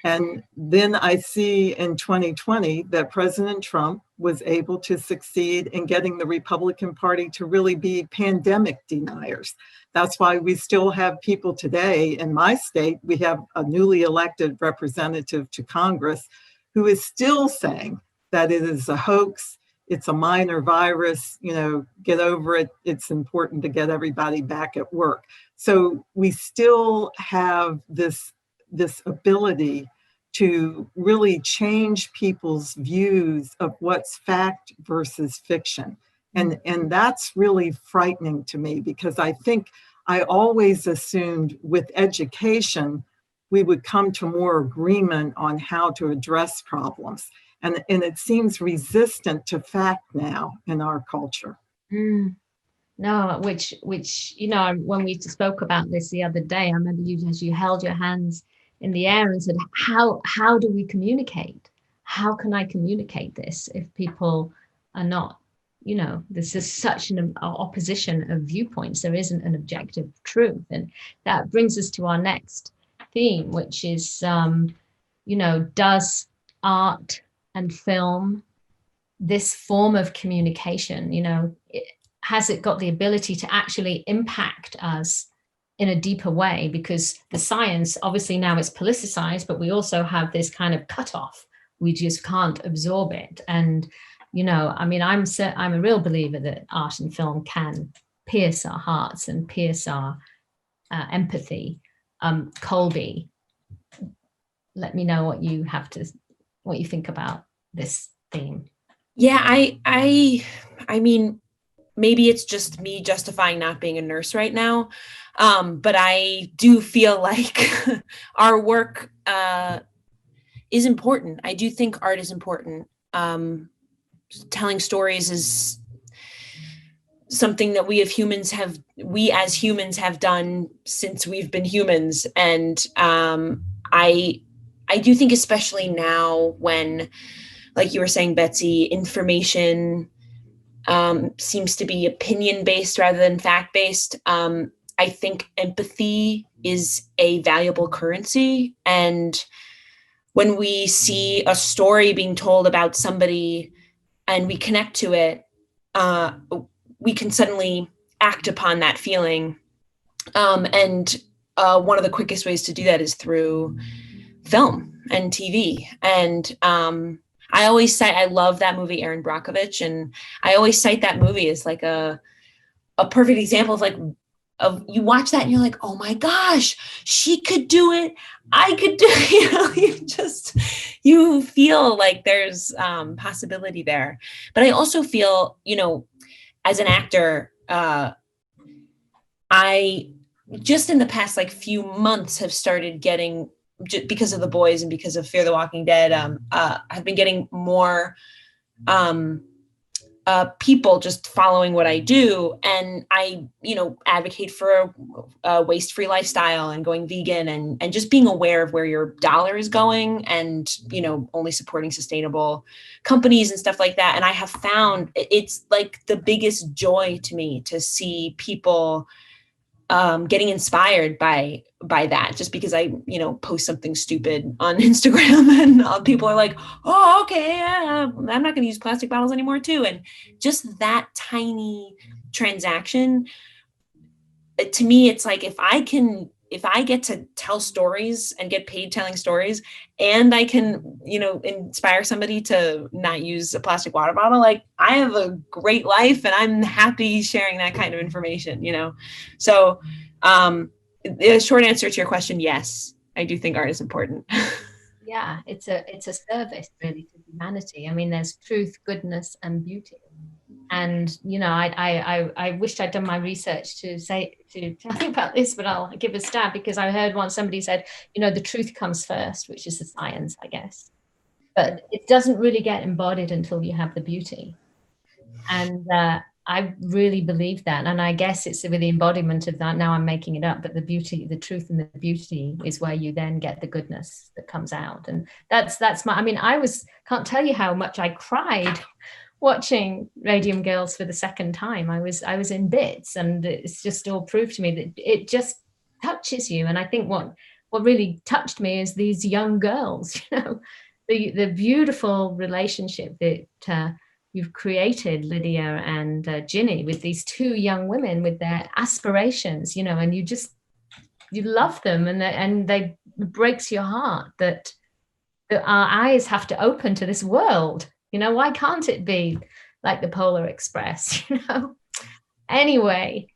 And then I see in 2020 that President Trump was able to succeed in getting the Republican Party to really be pandemic deniers. That's why we still have people today in my state. We have a newly elected representative to Congress who is still saying that it is a hoax. It's a minor virus, get over it. It's important to get everybody back at work. So we still have this ability to really change people's views of what's fact versus fiction. And that's really frightening to me, because I think I always assumed with education, we would come to more agreement on how to address problems. And it seems resistant to fact now in our culture. No, which when we spoke about this the other day, I remember you held your hands in the air and said, how do we communicate? How can I communicate this if people are not, this is such an opposition of viewpoints. There isn't an objective truth. And that brings us to our next theme, which is, does art and film, this form of communication, has it got the ability to actually impact us in a deeper way? Because the science, obviously now it's politicized, but we also have this kind of cutoff. We just can't absorb it. And, I'm a real believer that art and film can pierce our hearts and pierce our empathy. Colby, let me know what you think about this theme. Yeah, I mean, maybe it's just me justifying not being a nurse right now, but I do feel like our work is important. I do think art is important. Telling stories is something that we as humans have done since we've been humans. And I do think, especially now when, like you were saying, Betsy, information seems to be opinion-based rather than fact-based. I think empathy is a valuable currency. And when we see a story being told about somebody and we connect to it, we can suddenly act upon that feeling. And one of the quickest ways to do that is through film and TV. And I always cite, I love that movie, Erin Brockovich, and I always cite that movie as like a perfect example of you watch that and you're like, oh my gosh, she could do it. I could do it. You feel like there's possibility there. But I also feel, as an actor, I just in the past few months have started getting, because of The Boys and because of Fear the Walking Dead, I've been getting more people just following what I do. And I, advocate for a waste-free lifestyle and going vegan and just being aware of where your dollar is going and, only supporting sustainable companies and stuff like that. And I have found it's like the biggest joy to me to see people getting inspired by that, just because I, post something stupid on Instagram and people are like, oh, okay, yeah, I'm not going to use plastic bottles anymore too. And just that tiny transaction, to me, it's like, if I get to tell stories and get paid telling stories, and I can, inspire somebody to not use a plastic water bottle, like, I have a great life and I'm happy sharing that kind of information, So, the short answer to your question, yes, I do think art is important. Yeah, it's a service really to humanity. I mean, there's truth, goodness, and beauty. And I wished I'd done my research to think about this, but I'll give a stab, because I heard once somebody said, the truth comes first, which is the science, I guess, but it doesn't really get embodied until you have the beauty. And I really believe that, and I guess it's with the embodiment of that. Now I'm making it up, but the beauty, the truth, and the beauty is where you then get the goodness that comes out. And that's my. I mean, can't tell you how much I cried watching Radium Girls for the second time. I was in bits, and it's just all proof to me that it just touches you. And I think what really touched me is these young girls, the beautiful relationship that you've created, Lydia and Ginny, with these two young women with their aspirations, and you love them, and it breaks your heart that our eyes have to open to this world. Why can't it be like the Polar Express? Anyway,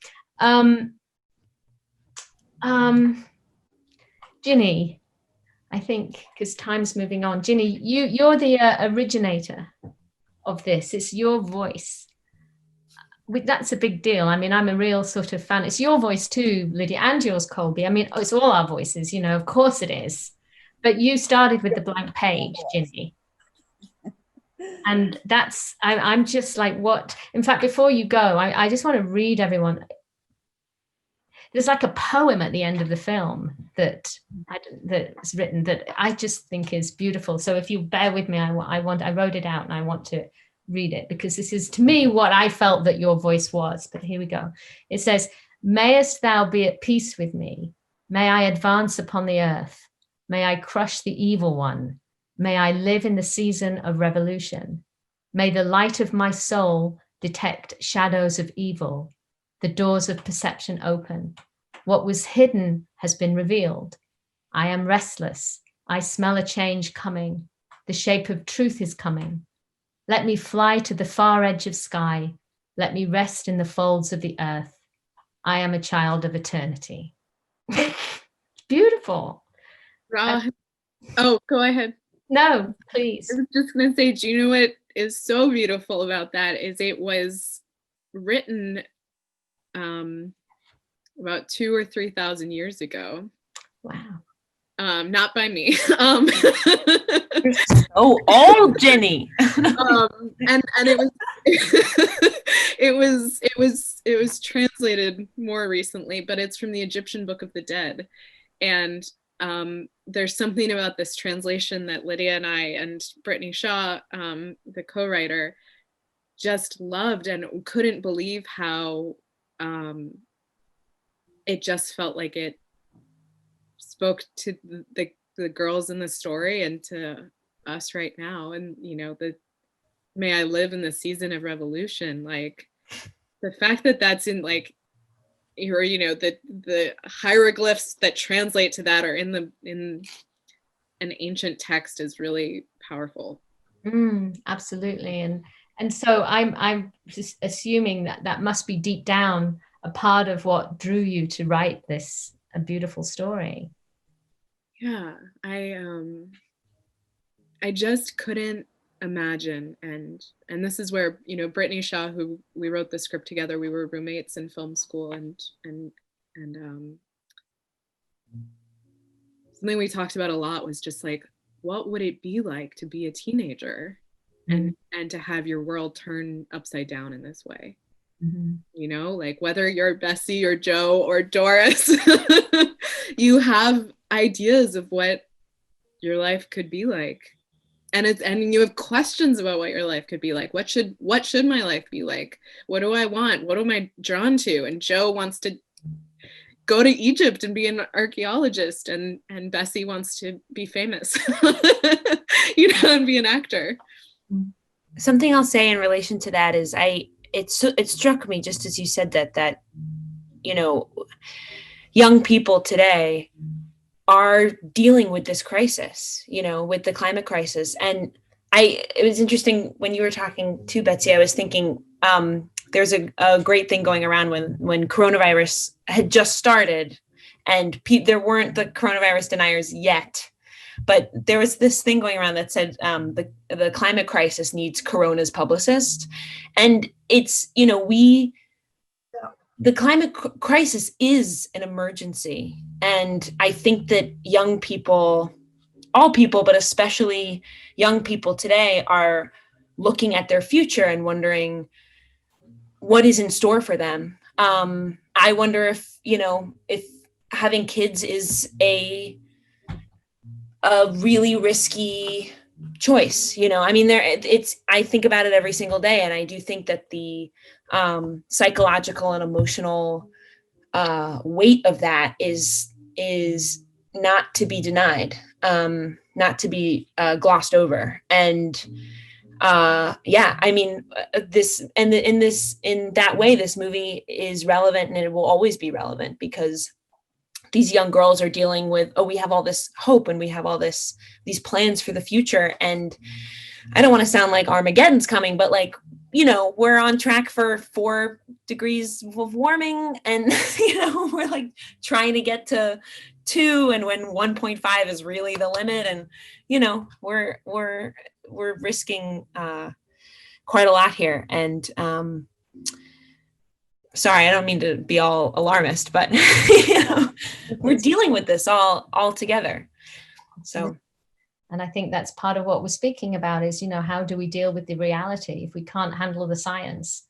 Ginny, I think, because time's moving on. Ginny, you're the originator of this. It's your voice. That's a big deal. I mean, I'm a real sort of fan. It's your voice too, Lydia, and yours, Colby. I mean, it's all our voices, of course it is. But you started with the blank page, Ginny. And I'm just like, what? In fact, before you go, I just want to read everyone. There's like a poem at the end of the film that's written that I just think is beautiful. So if you bear with me, I wrote it out and I want to read it, because this is, to me, what I felt that your voice was. But here we go. It says, "Mayest thou be at peace with me. May I advance upon the earth. May I crush the evil one. May I live in the season of revolution. May the light of my soul detect shadows of evil. The doors of perception open. What was hidden has been revealed. I am restless. I smell a change coming. The shape of truth is coming. Let me fly to the far edge of sky. Let me rest in the folds of the earth. I am a child of eternity." Beautiful. Oh, go ahead. No, please. I was just going to say, do you know what is so beautiful about that is it was written about 2,000 or 3,000 years ago. Wow. Not by me. You're so old, Ginny. And it was translated more recently, but it's from the Egyptian Book of the Dead. And there's something about this translation that Lydia and I and Brittany Shaw, the co-writer, just loved and couldn't believe how it just felt like it spoke to the girls in the story and to us right now. And may I live in the season of revolution, like the fact that that's in like the hieroglyphs that translate to that are in an ancient text is really powerful. Absolutely. And so I'm just assuming that must be deep down a part of what drew you to write this a beautiful story. Yeah, I just couldn't imagine, and this is where Brittany Shaw, who we wrote the script together, we were roommates in film school, and something we talked about a lot was just like, what would it be like to be a teenager and to have your world turn upside down in this way. You know, like whether you're Bessie or Joe or Doris, you have ideas of what your life could be like, and you have questions about what your life could be like. What should my life be like? What do I want? What am I drawn to? And Joe wants to go to Egypt and be an archaeologist, and Bessie wants to be famous, you know, and be an actor. Something I'll say in relation to that is it struck me just as you said that, you know, young people today are dealing with this crisis, you know, with the climate crisis. And it was interesting when you were talking to Betsy, I was thinking, there's a great thing going around when coronavirus had just started, and there weren't the coronavirus deniers yet, but there was this thing going around that said the climate crisis needs Corona's publicist. And it's, you know, the climate crisis is an emergency. And I think that young people, all people, but especially young people today, are looking at their future and wondering what is in store for them. I wonder if, you know, if having kids is a really risky choice, you know. I mean, I think about it every single day, and I do think that the psychological and emotional weight of that is not to be denied, not to be glossed over. And yeah, I mean, in that way, this movie is relevant, and it will always be relevant, because these young girls are dealing with, we have all this hope, and we have all these plans for the future. And I don't want to sound like Armageddon's coming, but like, you know, we're on track for 4 degrees of warming, and you know, we're like trying to get to 2, and when 1.5 is really the limit, and you know, we're risking quite a lot here. And sorry, I don't mean to be all alarmist, but you know, we're dealing with this all together. So, and I think that's part of what we're speaking about is, you know, how do we deal with the reality? If we can't handle the science,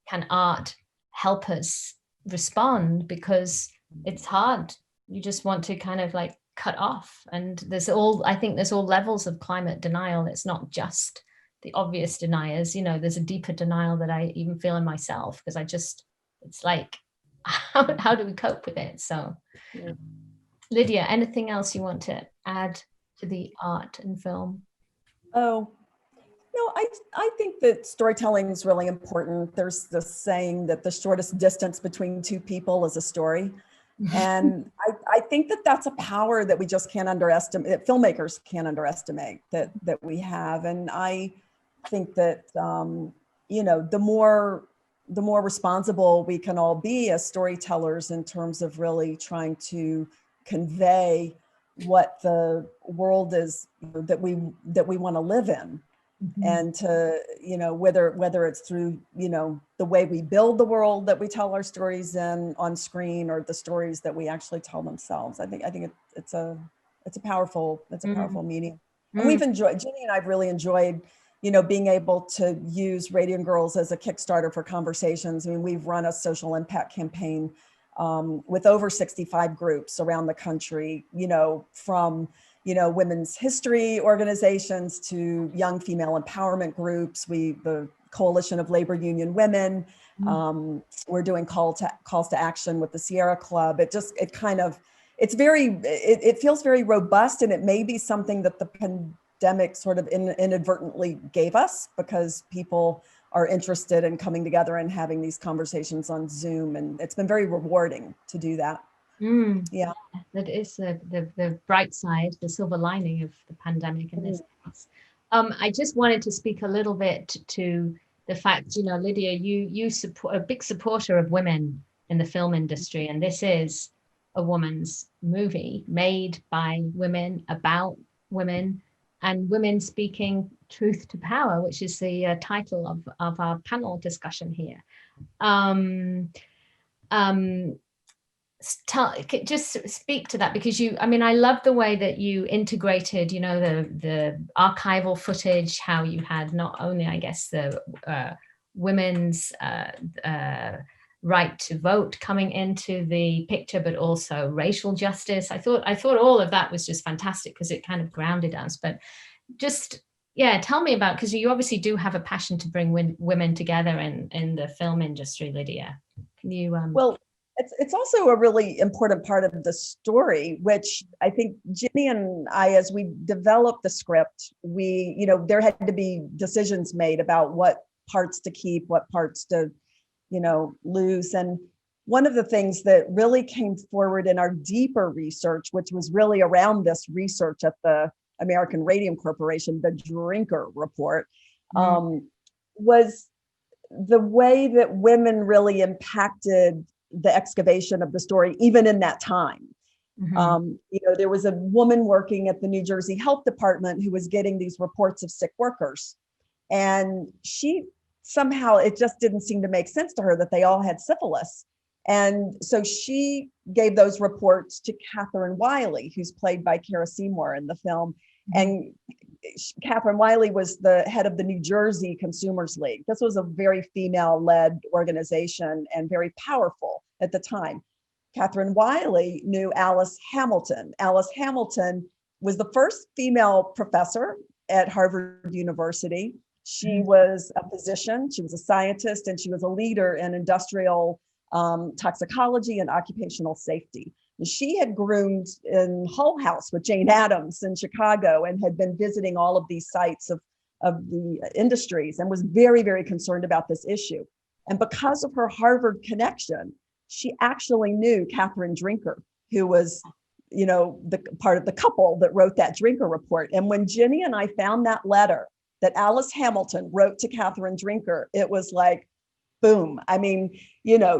can art help us respond? Because it's hard. You just want to kind of like cut off. And I think there's all levels of climate denial. It's not just the obvious deniers, you know, there's a deeper denial that I even feel in myself, because it's like, how do we cope with it? So yeah. Lydia, anything else you want to add to the art and film? Oh, no, I think that storytelling is really important. There's this saying that the shortest distance between two people is a story. And I think that that's a power that we just can't underestimate, that filmmakers can't underestimate, that we have. And I think that, you know, the more responsible we can all be as storytellers in terms of really trying to convey what the world is that we want to live in. Mm-hmm. And to, you know, whether it's through, you know, the way we build the world that we tell our stories in on screen, or the stories that we actually tell themselves. I think it's a powerful medium. And we've enjoyed, Ginny and I've really enjoyed, you know, being able to use Radium Girls as a Kickstarter for conversations. I mean, we've run a social impact campaign with over 65 groups around the country, you know, from, you know, women's history organizations to young female empowerment groups. The Coalition of Labor Union Women, we're doing calls to action with the Sierra Club. It feels very robust, and it may be something that the pandemic sort of inadvertently gave us, because people are interested in coming together and having these conversations on Zoom. And it's been very rewarding to do that. Yeah, that is the bright side, the silver lining of the pandemic in this case. I just wanted to speak a little bit to the fact, you know, Lydia, you support a big supporter of women in the film industry, and this is a woman's movie made by women, about women, and women speaking truth to power, which is the title of our panel discussion here. just speak to that, because I love the way that you integrated, the archival footage, how you had not only, I guess, the women's right to vote coming into the picture, but also racial justice. I thought all of that was just fantastic because it kind of grounded us. But just, tell me about, because you obviously do have a passion to bring women together in the film industry, Lydia. Can you? Well, it's also a really important part of the story, which I think Ginny and I, as we developed the script, there had to be decisions made about what parts to keep, what parts to lose. And one of the things that really came forward in our deeper research, which was really around this research at the American Radium Corporation, the Drinker Report, was the way that women really impacted the excavation of the story, even in that time. There was a woman working at the New Jersey Health Department who was getting these reports of sick workers. And she somehow, it just didn't seem to make sense to her that they all had syphilis. And so she gave those reports to Catherine Wiley, who's played by Cara Seymour in the film. And Catherine Wiley was the head of the New Jersey Consumers League. This was a very female-led organization and very powerful at the time. Catherine Wiley knew Alice Hamilton. Alice Hamilton was the first female professor at Harvard University. She was a physician, she was a scientist, and she was a leader in industrial toxicology and occupational safety. And she had groomed in Hull House with Jane Addams in Chicago and had been visiting all of these sites of the industries and was very, very concerned about this issue. And because of her Harvard connection, she actually knew Catherine Drinker, who was, the part of the couple that wrote that Drinker Report. And when Ginny and I found that letter that Alice Hamilton wrote to Catherine Drinker, it was like, boom. I mean,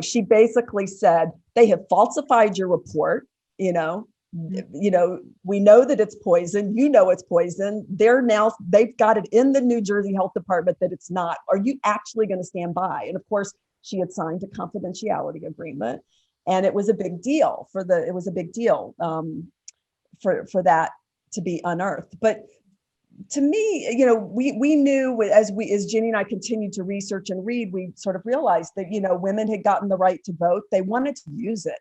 she basically said, they have falsified your report, we know that it's poison, it's poison. They've got it in the New Jersey Health Department that it's not. Are you actually going to stand by? And of course, she had signed a confidentiality agreement, and it was a big deal for that to be unearthed. But to me, we knew as Ginny and I continued to research and read, we sort of realized that, women had gotten the right to vote. They wanted to use it.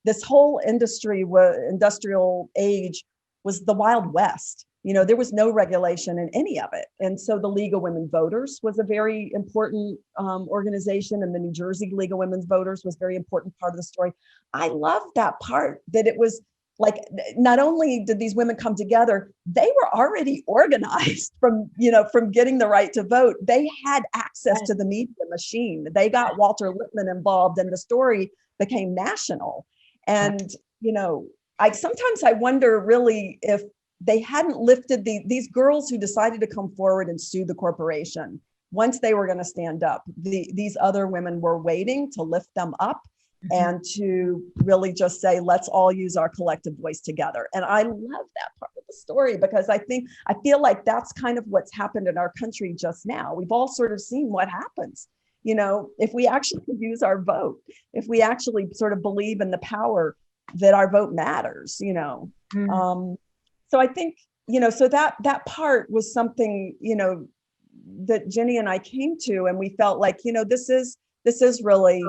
This whole industrial age was the Wild West. There was no regulation in any of it. And so the League of Women Voters was a very important organization, and the New Jersey League of Women Voters was a very important part of the story. I love that part, that it was like, not only did these women come together, they were already organized from getting the right to vote. They had access to the media machine. They got Walter Lippmann involved, and the story became national. And, sometimes I wonder really if they hadn't lifted these girls who decided to come forward and sue the corporation. Once they were going to stand up, these other women were waiting to lift them up and to really just say, let's all use our collective voice together. And I love that part of the story, because I feel like that's kind of what's happened in our country just now. We've all sort of seen what happens, if we actually use our vote, if we actually sort of believe in the power that our vote matters, So I think, so that part was something, that Ginny and I came to, and we felt like, this is really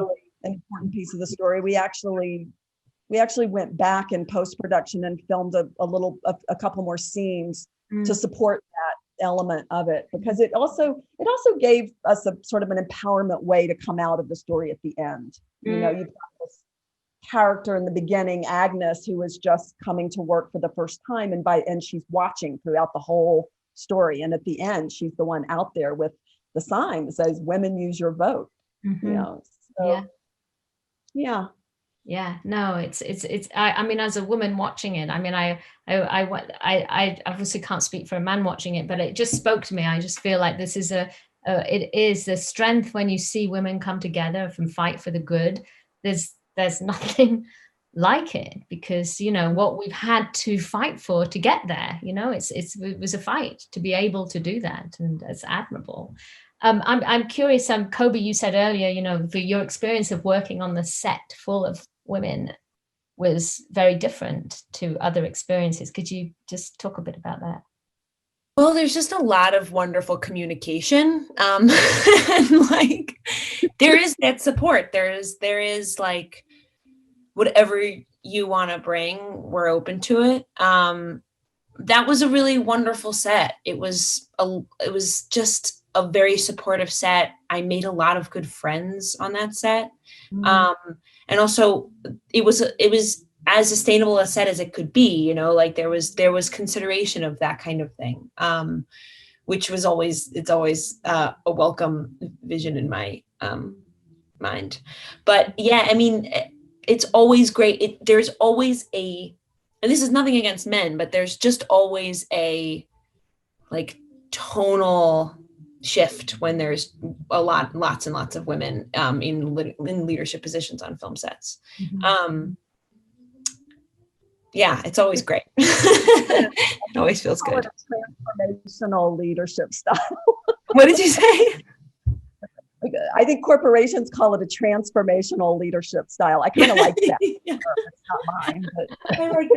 an important piece of the story. We actually went back in post-production and filmed a couple more scenes to support that element of it, because it also gave us a sort of an empowerment way to come out of the story at the end. You've got this character in the beginning, Agnes, who is just coming to work for the first time, and she's watching throughout the whole story, and at the end she's the one out there with the sign that says, "Women, use your vote." Yeah, no, it's I mean, as a woman watching it, I mean, I obviously can't speak for a man watching it, but it just spoke to me. I just feel like this is it is the strength when you see women come together and fight for the good. There's nothing like it, because what we've had to fight for to get there, it was a fight to be able to do that, and it's admirable. I'm curious, Colby, you said earlier, for your experience of working on the set full of women was very different to other experiences. Could you just talk a bit about that? Well, there's just a lot of wonderful communication. And like, there is that support. There is like, whatever you want to bring, we're open to it. That was a really wonderful set. It was just a very supportive set. I made a lot of good friends on that set. And also it was as sustainable a set as it could be, you know, like there was consideration of that kind of thing, which was always a welcome vision in my mind. But yeah, I mean, it's always great. There's always and this is nothing against men, but there's just always a like tonal shift when there's lots and lots of women in leadership positions on film sets. Yeah, it's always great. It always feels good. Transformational leadership style. What did you say? I think corporations call it a transformational leadership style. I kind of like that. Yeah. It's not mine, but I like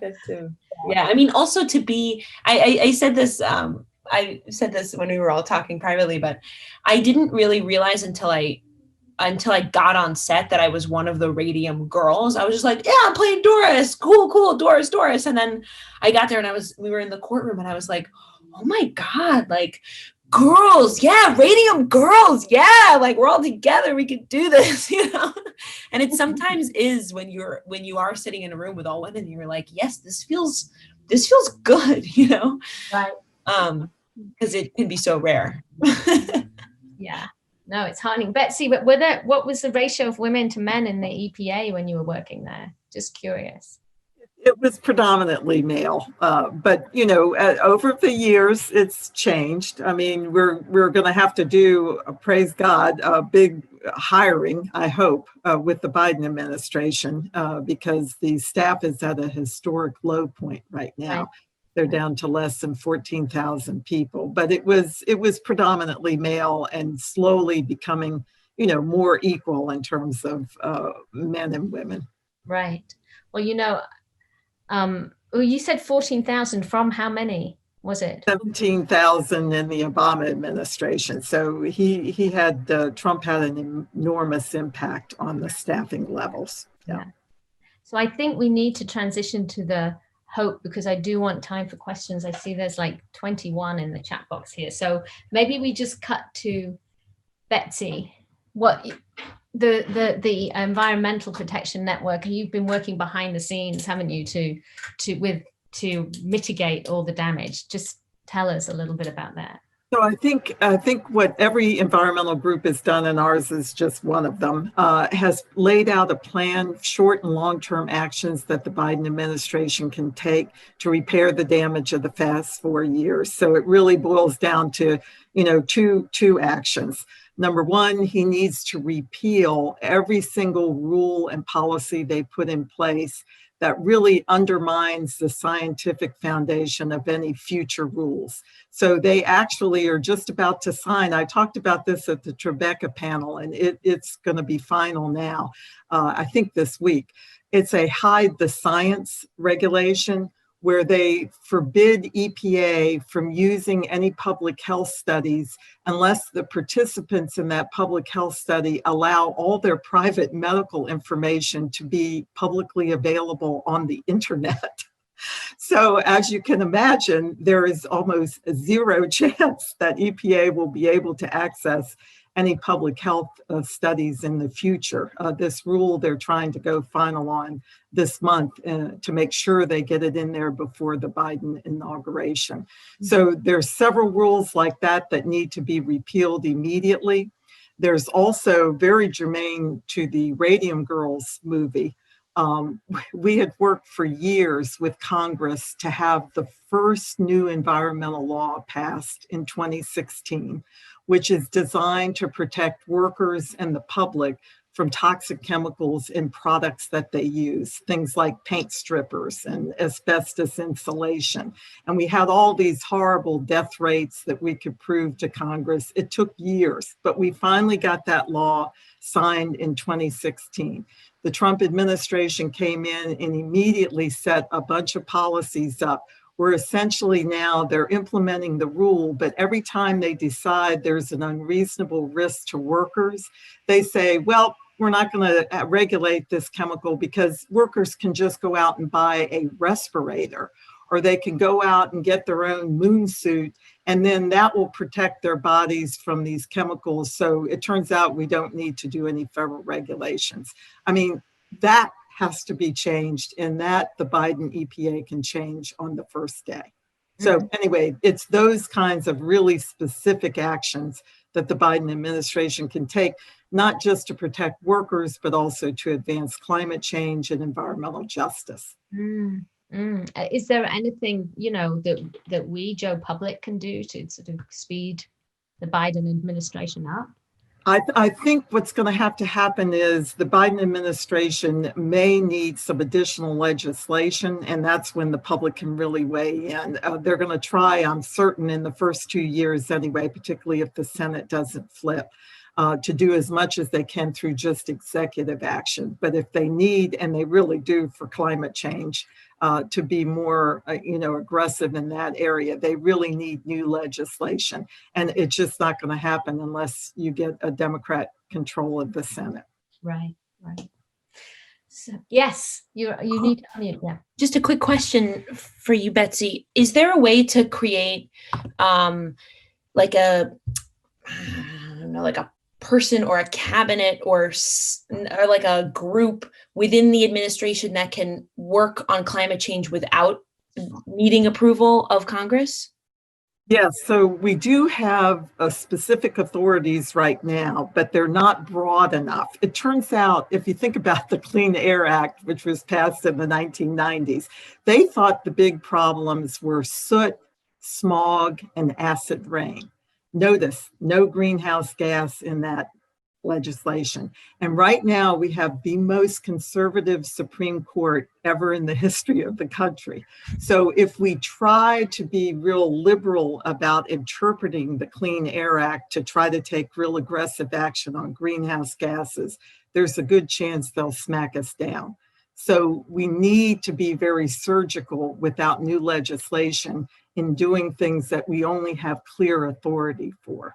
that too. Yeah, I mean, also to be, I said this, I said this when we were all talking privately, but I didn't really realize until I got on set that I was one of the Radium Girls. I was just like, yeah, I'm playing Doris. Cool, Doris. And then I got there and we were in the courtroom and I was like, oh my God, like girls, yeah, Radium Girls, yeah, like we're all together, we could do this, you know. And it sometimes is when you are sitting in a room with all women and you're like, yes, this feels good, you know. Right. Because it can be so rare. Yeah. No, it's heartening. Betsy, but what was the ratio of women to men in the EPA when you were working there? Just curious. It was predominantly male, but you know, over the years, it's changed. I mean, we're going to have to do, praise God, a big hiring, I hope, with the Biden administration, because the staff is at a historic low point right now. Right. They're down to less than 14,000 people, but it was predominantly male and slowly becoming, you know, more equal in terms of men and women. Right. Well, you know, you said 14,000 from how many was it? 17,000 in the Obama administration. So Trump had an enormous impact on the staffing levels. Yeah. So I think we need to transition to the hope, because I do want time for questions. I see there's like 21 in the chat box here. So maybe we just cut to Betsy. What the Environmental Protection Network, you've been working behind the scenes, haven't you, to mitigate all the damage? Just tell us a little bit about that. So I think what every environmental group has done, and ours is just one of them, has laid out a plan, short and long-term actions that the Biden administration can take to repair the damage of the past 4 years. So it really boils down to, you know, two actions. Number one, he needs to repeal every single rule and policy they put in place that really undermines the scientific foundation of any future rules. So they actually are just about to sign. I talked about this at the Tribeca panel, and it's going to be final now, I think this week. It's a hide the science regulation where they forbid EPA from using any public health studies unless the participants in that public health study allow all their private medical information to be publicly available on the internet. So as you can imagine, there is almost zero chance that EPA will be able to access any public health studies in the future. This rule they're trying to go final on this month to make sure they get it in there before the Biden inauguration. Mm-hmm. So there's several rules like that need to be repealed immediately. There's also, very germane to the Radium Girls movie, we had worked for years with Congress to have the first new environmental law passed in 2016, which is designed to protect workers and the public from toxic chemicals in products that they use, things like paint strippers and asbestos insulation. And we had all these horrible death rates that we could prove to Congress. It took years, but we finally got that law signed in 2016. The Trump administration came in and immediately set a bunch of policies up where essentially now they're implementing the rule, but every time they decide there's an unreasonable risk to workers, they say, well, we're not going to regulate this chemical because workers can just go out and buy a respirator, or they can go out and get their own moon suit, and then that will protect their bodies from these chemicals. So it turns out we don't need to do any federal regulations. I mean, that has to be changed, and that the Biden EPA can change on the first day. So anyway, it's those kinds of really specific actions that the Biden administration can take, not just to protect workers, but also to advance climate change and environmental justice. Is there anything, that we, Joe Public, can do to sort of speed the Biden administration up? I think what's going to have to happen is the Biden administration may need some additional legislation, and that's when the public can really weigh in. They're going to try, I'm certain, in the first 2 years anyway, particularly if the Senate doesn't flip, to do as much as they can through just executive action. But if they need, and they really do for climate change, to be more, aggressive in that area, they really need new legislation. And it's just not going to happen unless you get a Democrat control of the Senate. Right. So, yes, you need to unmute. Yeah. Just a quick question for you, Betsy. Is there a way to create like a person or a cabinet or like a group within the administration that can work on climate change without needing approval of Congress? Yes, so we do have specific authorities right now, but they're not broad enough. It turns out, if you think about the Clean Air Act, which was passed in the 1990s, they thought the big problems were soot, smog, and acid rain. Notice, no greenhouse gas in that legislation. And right now we have the most conservative Supreme Court ever in the history of the country. So if we try to be real liberal about interpreting the Clean Air Act to try to take real aggressive action on greenhouse gases, there's a good chance they'll smack us down. So we need to be very surgical without new legislation in doing things that we only have clear authority for.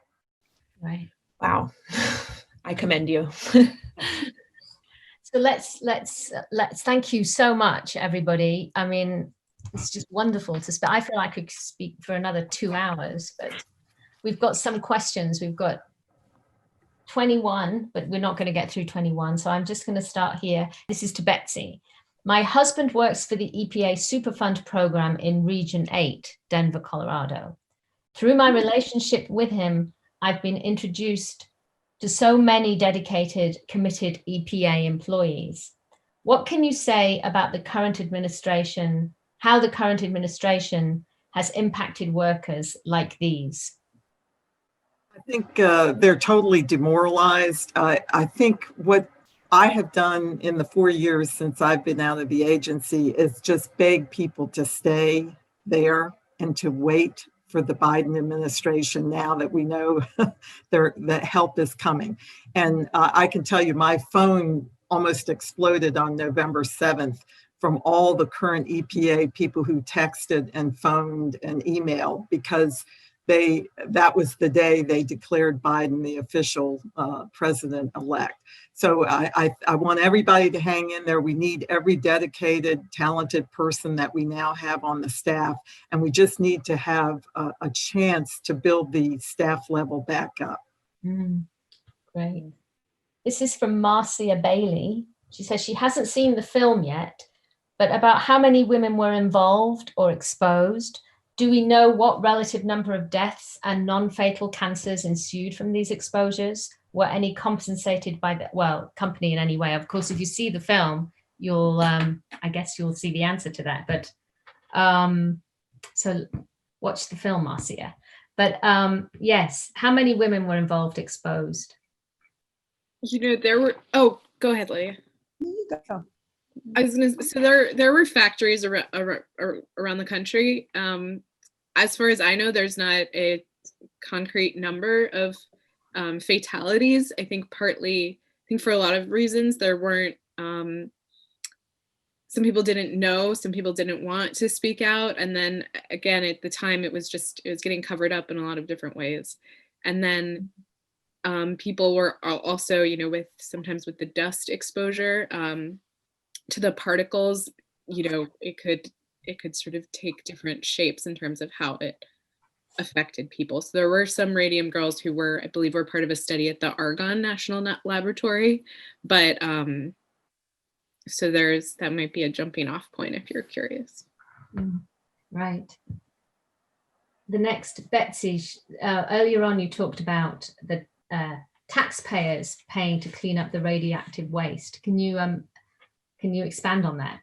Right. Wow. I commend you. So let's thank you so much, everybody. I mean, it's just wonderful to speak. I feel I could speak for another 2 hours, but we've got some questions. We've got 21, but we're not going to get through 21. So I'm just going to start here. This is to Betsy. My husband works for the EPA Superfund program in Region 8, Denver, Colorado. Through my relationship with him, I've been introduced to so many dedicated, committed EPA employees. What can you say about the current administration, how the current administration has impacted workers like these? I think they're totally demoralized. I think what I have done in the 4 years since I've been out of the agency is just beg people to stay there and to wait for the Biden administration now that we know that help is coming. And I can tell you my phone almost exploded on November 7th from all the current EPA people who texted and phoned and emailed, because that was the day they declared Biden the official president-elect. So I want everybody to hang in there. We need every dedicated, talented person that we now have on the staff, and we just need to have a chance to build the staff level back up. Great. This is from Marcia Bailey. She says she hasn't seen the film yet, but about how many women were involved or exposed? Do we know what relative number of deaths and non-fatal cancers ensued from these exposures? Were any compensated by the company in any way? Of course, if you see the film, you'll, I guess you'll see the answer to that. But so watch the film, Marcia. But yes, how many women were involved, exposed? There were, oh, go ahead, Lydia. I was gonna, so there were factories around the country. As far as I know, there's not a concrete number of fatalities. I think for a lot of reasons, there weren't, some people didn't know, some people didn't want to speak out. And then again, at the time, it was getting covered up in a lot of different ways. And then people were also, sometimes with the dust exposure to the particles, it could sort of take different shapes in terms of how it affected people. So there were some Radium Girls who I believe were part of a study at the Argonne National Laboratory, but so that might be a jumping off point if you're curious. Right. The next, Betsy, earlier on you talked about the taxpayers paying to clean up the radioactive waste. Can you expand on that?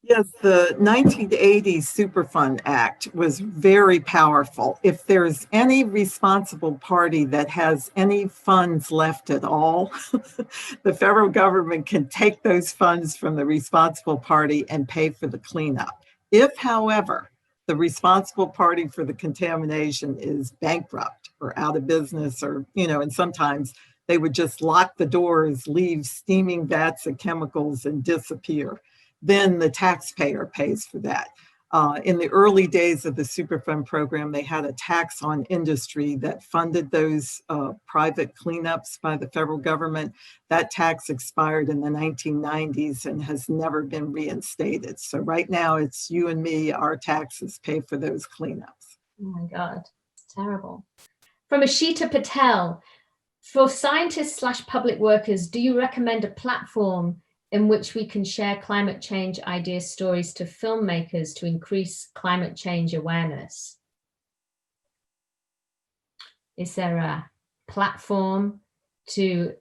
Yes, the 1980 Superfund Act was very powerful. If there's any responsible party that has any funds left at all, the federal government can take those funds from the responsible party and pay for the cleanup. If, however, the responsible party for the contamination is bankrupt or out of business, or, and sometimes they would just lock the doors, leave steaming vats of chemicals and disappear, then the taxpayer pays for that. In the early days of the Superfund program, they had a tax on industry that funded those private cleanups by the federal government. That tax expired in the 1990s and has never been reinstated. So right now it's you and me, our taxes pay for those cleanups. Oh my God, it's terrible. From Ashita Patel, for scientists/public workers, do you recommend a platform in which we can share climate change idea stories to filmmakers to increase climate change awareness? Is there a platform to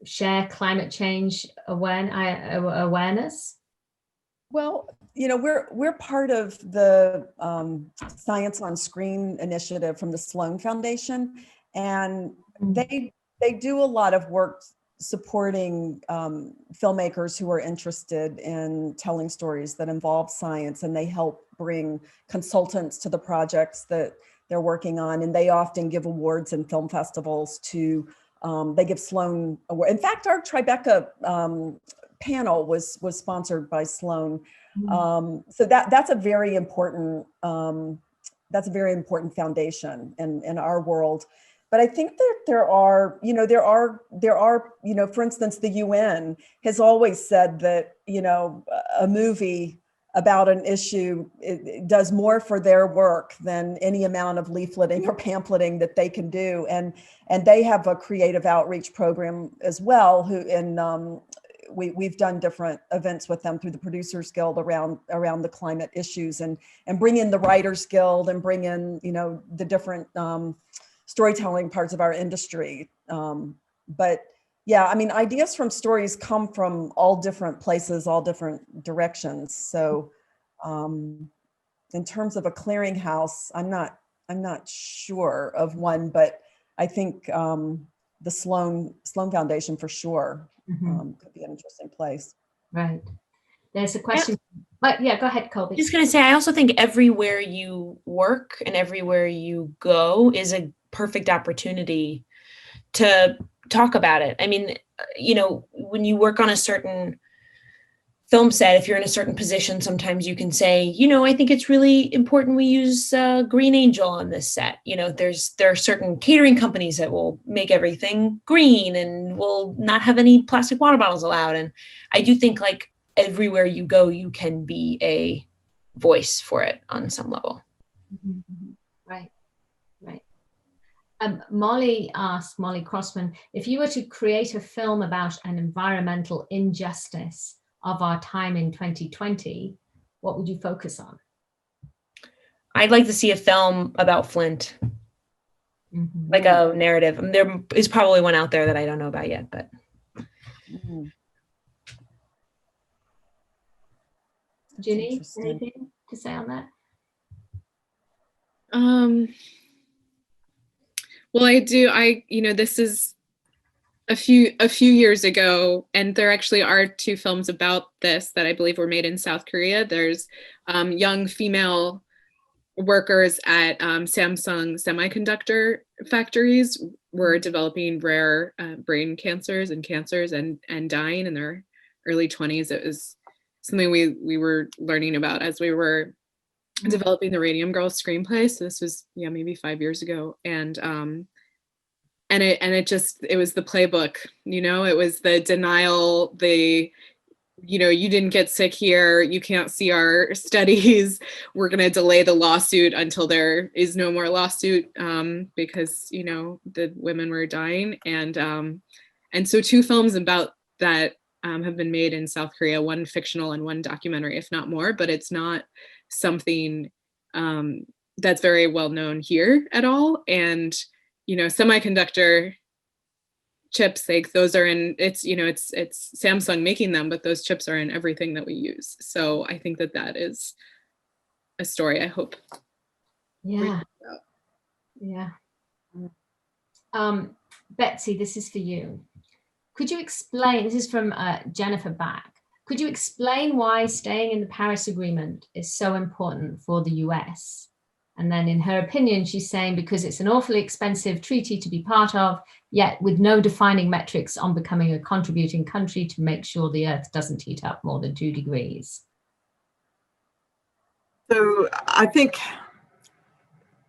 share climate change awareness? Well, we're part of the Science on Screen initiative from the Sloan Foundation, and they do a lot of work supporting filmmakers who are interested in telling stories that involve science, and they help bring consultants to the projects that they're working on, and they often give awards in film festivals to, they give Sloan award. In fact, our Tribeca panel was sponsored by Sloan. So that's a very important foundation in our world. But I think that there are, for instance, the UN has always said that, a movie about an issue, it does more for their work than any amount of leafleting or pamphleting that they can do. And they have a creative outreach program as well, we've done different events with them through the Producers Guild around the climate issues, and bring in the Writers Guild and bring in, the different storytelling parts of our industry. But yeah, I mean, ideas from stories come from all different places, all different directions. So in terms of a clearinghouse, I'm not sure of one, but I think the Sloan Foundation for sure could be an interesting place. Right. There's a question. But yeah, go ahead, Colby. Just going to say, I also think everywhere you work and everywhere you go is a perfect opportunity to talk about it. I mean, when you work on a certain film set, if you're in a certain position, sometimes you can say, I think it's really important we use Green Angel on this set. There are certain catering companies that will make everything green and will not have any plastic water bottles allowed. And I do think everywhere you go, you can be a voice for it on some level. Right. Molly Crossman, if you were to create a film about an environmental injustice of our time in 2020, what would you focus on? I'd like to see a film about Flint, like a narrative. There is probably one out there that I don't know about yet, but. Ginny, anything to say on that? Well, I do. This is a few years ago, and there actually are 2 films about this that I believe were made in South Korea. There's young female workers at Samsung semiconductor factories were developing rare brain cancers and dying in their early 20s. It was something we were learning about as we were developing the Radium Girls screenplay. So this was maybe 5 years ago, and it was the playbook, it was the denial, you didn't get sick here, you can't see our studies, we're going to delay the lawsuit until there is no more lawsuit, because the women were dying. And so 2 films about that have been made in South Korea, one fictional and one documentary, if not more, but it's not something that's very well known here at all. And semiconductor chips, like those are in, it's Samsung making them, but those chips are in everything that we use. So I think that is a story I hope. Yeah. Betsy, this is for you. Could you explain, this is from Jennifer Back, could you explain why staying in the Paris Agreement is so important for the US? And then in her opinion, she's saying because it's an awfully expensive treaty to be part of, yet with no defining metrics on becoming a contributing country to make sure the Earth doesn't heat up more than 2 degrees. So I think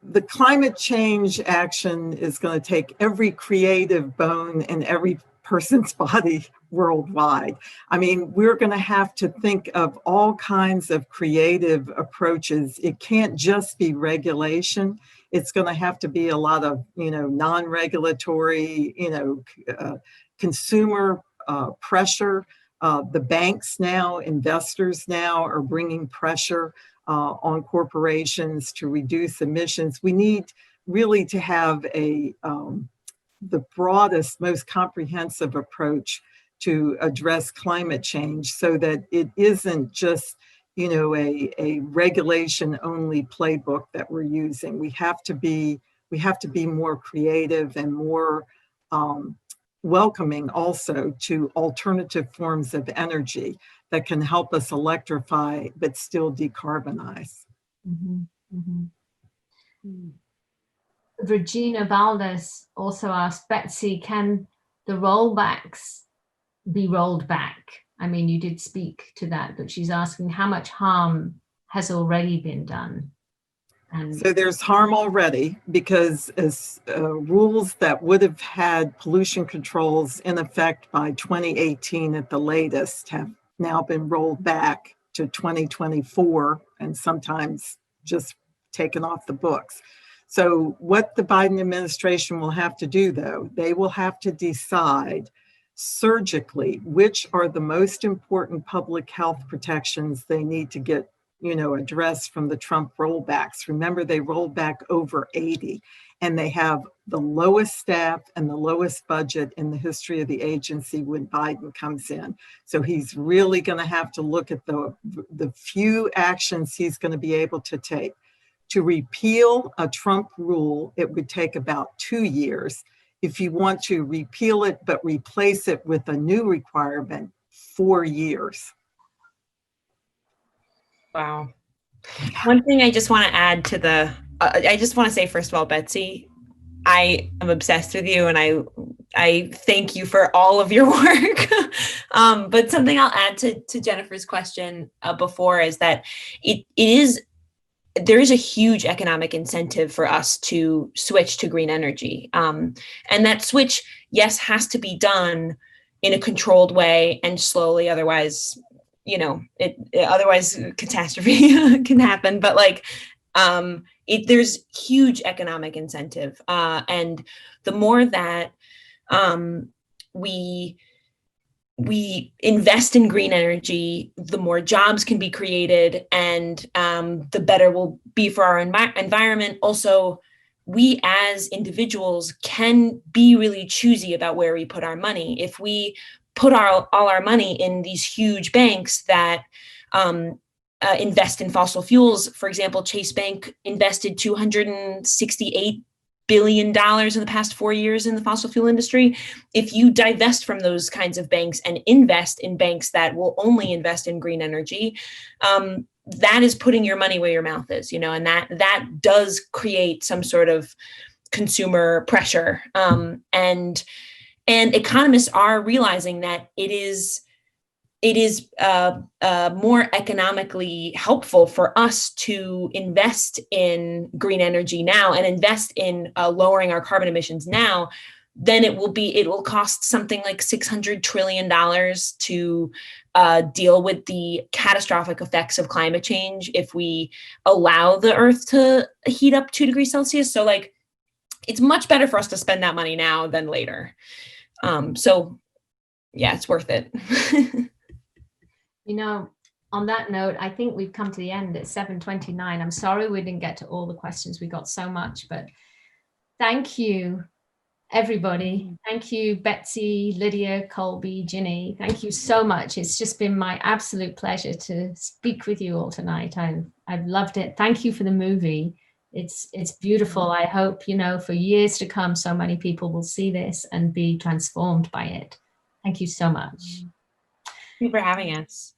the climate change action is going to take every creative bone in every person's body worldwide. I mean, we're going to have to think of all kinds of creative approaches. It can't just be regulation. It's going to have to be a lot of, non-regulatory, consumer pressure. The banks now, investors now are bringing pressure on corporations to reduce emissions. We need really to have the broadest, most comprehensive approach to address climate change so that it isn't just, a regulation only playbook that we're using. We have to be more creative and more welcoming also to alternative forms of energy that can help us electrify but still decarbonize. Mm-hmm. Mm-hmm. Regina Valdez also asked, Betsy, can the rollbacks be rolled back? I mean, you did speak to that, but she's asking how much harm has already been done. And so there's harm already because as rules that would have had pollution controls in effect by 2018 at the latest have now been rolled back to 2024 and sometimes just taken off the books. So what the Biden administration will have to do, though, they will have to decide surgically which are the most important public health protections they need to get, addressed from the Trump rollbacks. Remember, they rolled back over 80, and they have the lowest staff and the lowest budget in the history of the agency when Biden comes in. So he's really going to have to look at the few actions he's going to be able to take. To repeal a Trump rule, it would take about 2 years. If you want to repeal it but replace it with a new requirement, 4 years. Wow. One thing I just want to add to I just want to say, first of all, Betsy, I am obsessed with you and I thank you for all of your work. But something I'll add to Jennifer's question before is that there is a huge economic incentive for us to switch to green energy. And that switch, yes, has to be done in a controlled way and slowly, otherwise, otherwise catastrophe can happen. But there's huge economic incentive. And the more that we invest in green energy, the more jobs can be created and the better will be for our environment. Also, we as individuals can be really choosy about where we put our money. If we put all our money in these huge banks that invest in fossil fuels, for example, Chase Bank invested $268 billion in the past 4 years in the fossil fuel industry. If you divest from those kinds of banks and invest in banks that will only invest in green energy, that is putting your money where your mouth is, and that does create some sort of consumer pressure. And economists are realizing that it is more economically helpful for us to invest in green energy now and invest in lowering our carbon emissions now than it will cost something like $600 trillion to deal with the catastrophic effects of climate change if we allow the Earth to heat up 2 degrees Celsius. So like, it's much better for us to spend that money now than later. So yeah, it's worth it. On that note, I think we've come to the end at 7:29. I'm sorry we didn't get to all the questions. We got so much, but thank you, everybody. Thank you, Betsy, Lydia, Colby, Ginny. Thank you so much. It's just been my absolute pleasure to speak with you all tonight. I've loved it. Thank you for the movie. It's beautiful. I hope, for years to come, so many people will see this and be transformed by it. Thank you so much. Thank you for having us.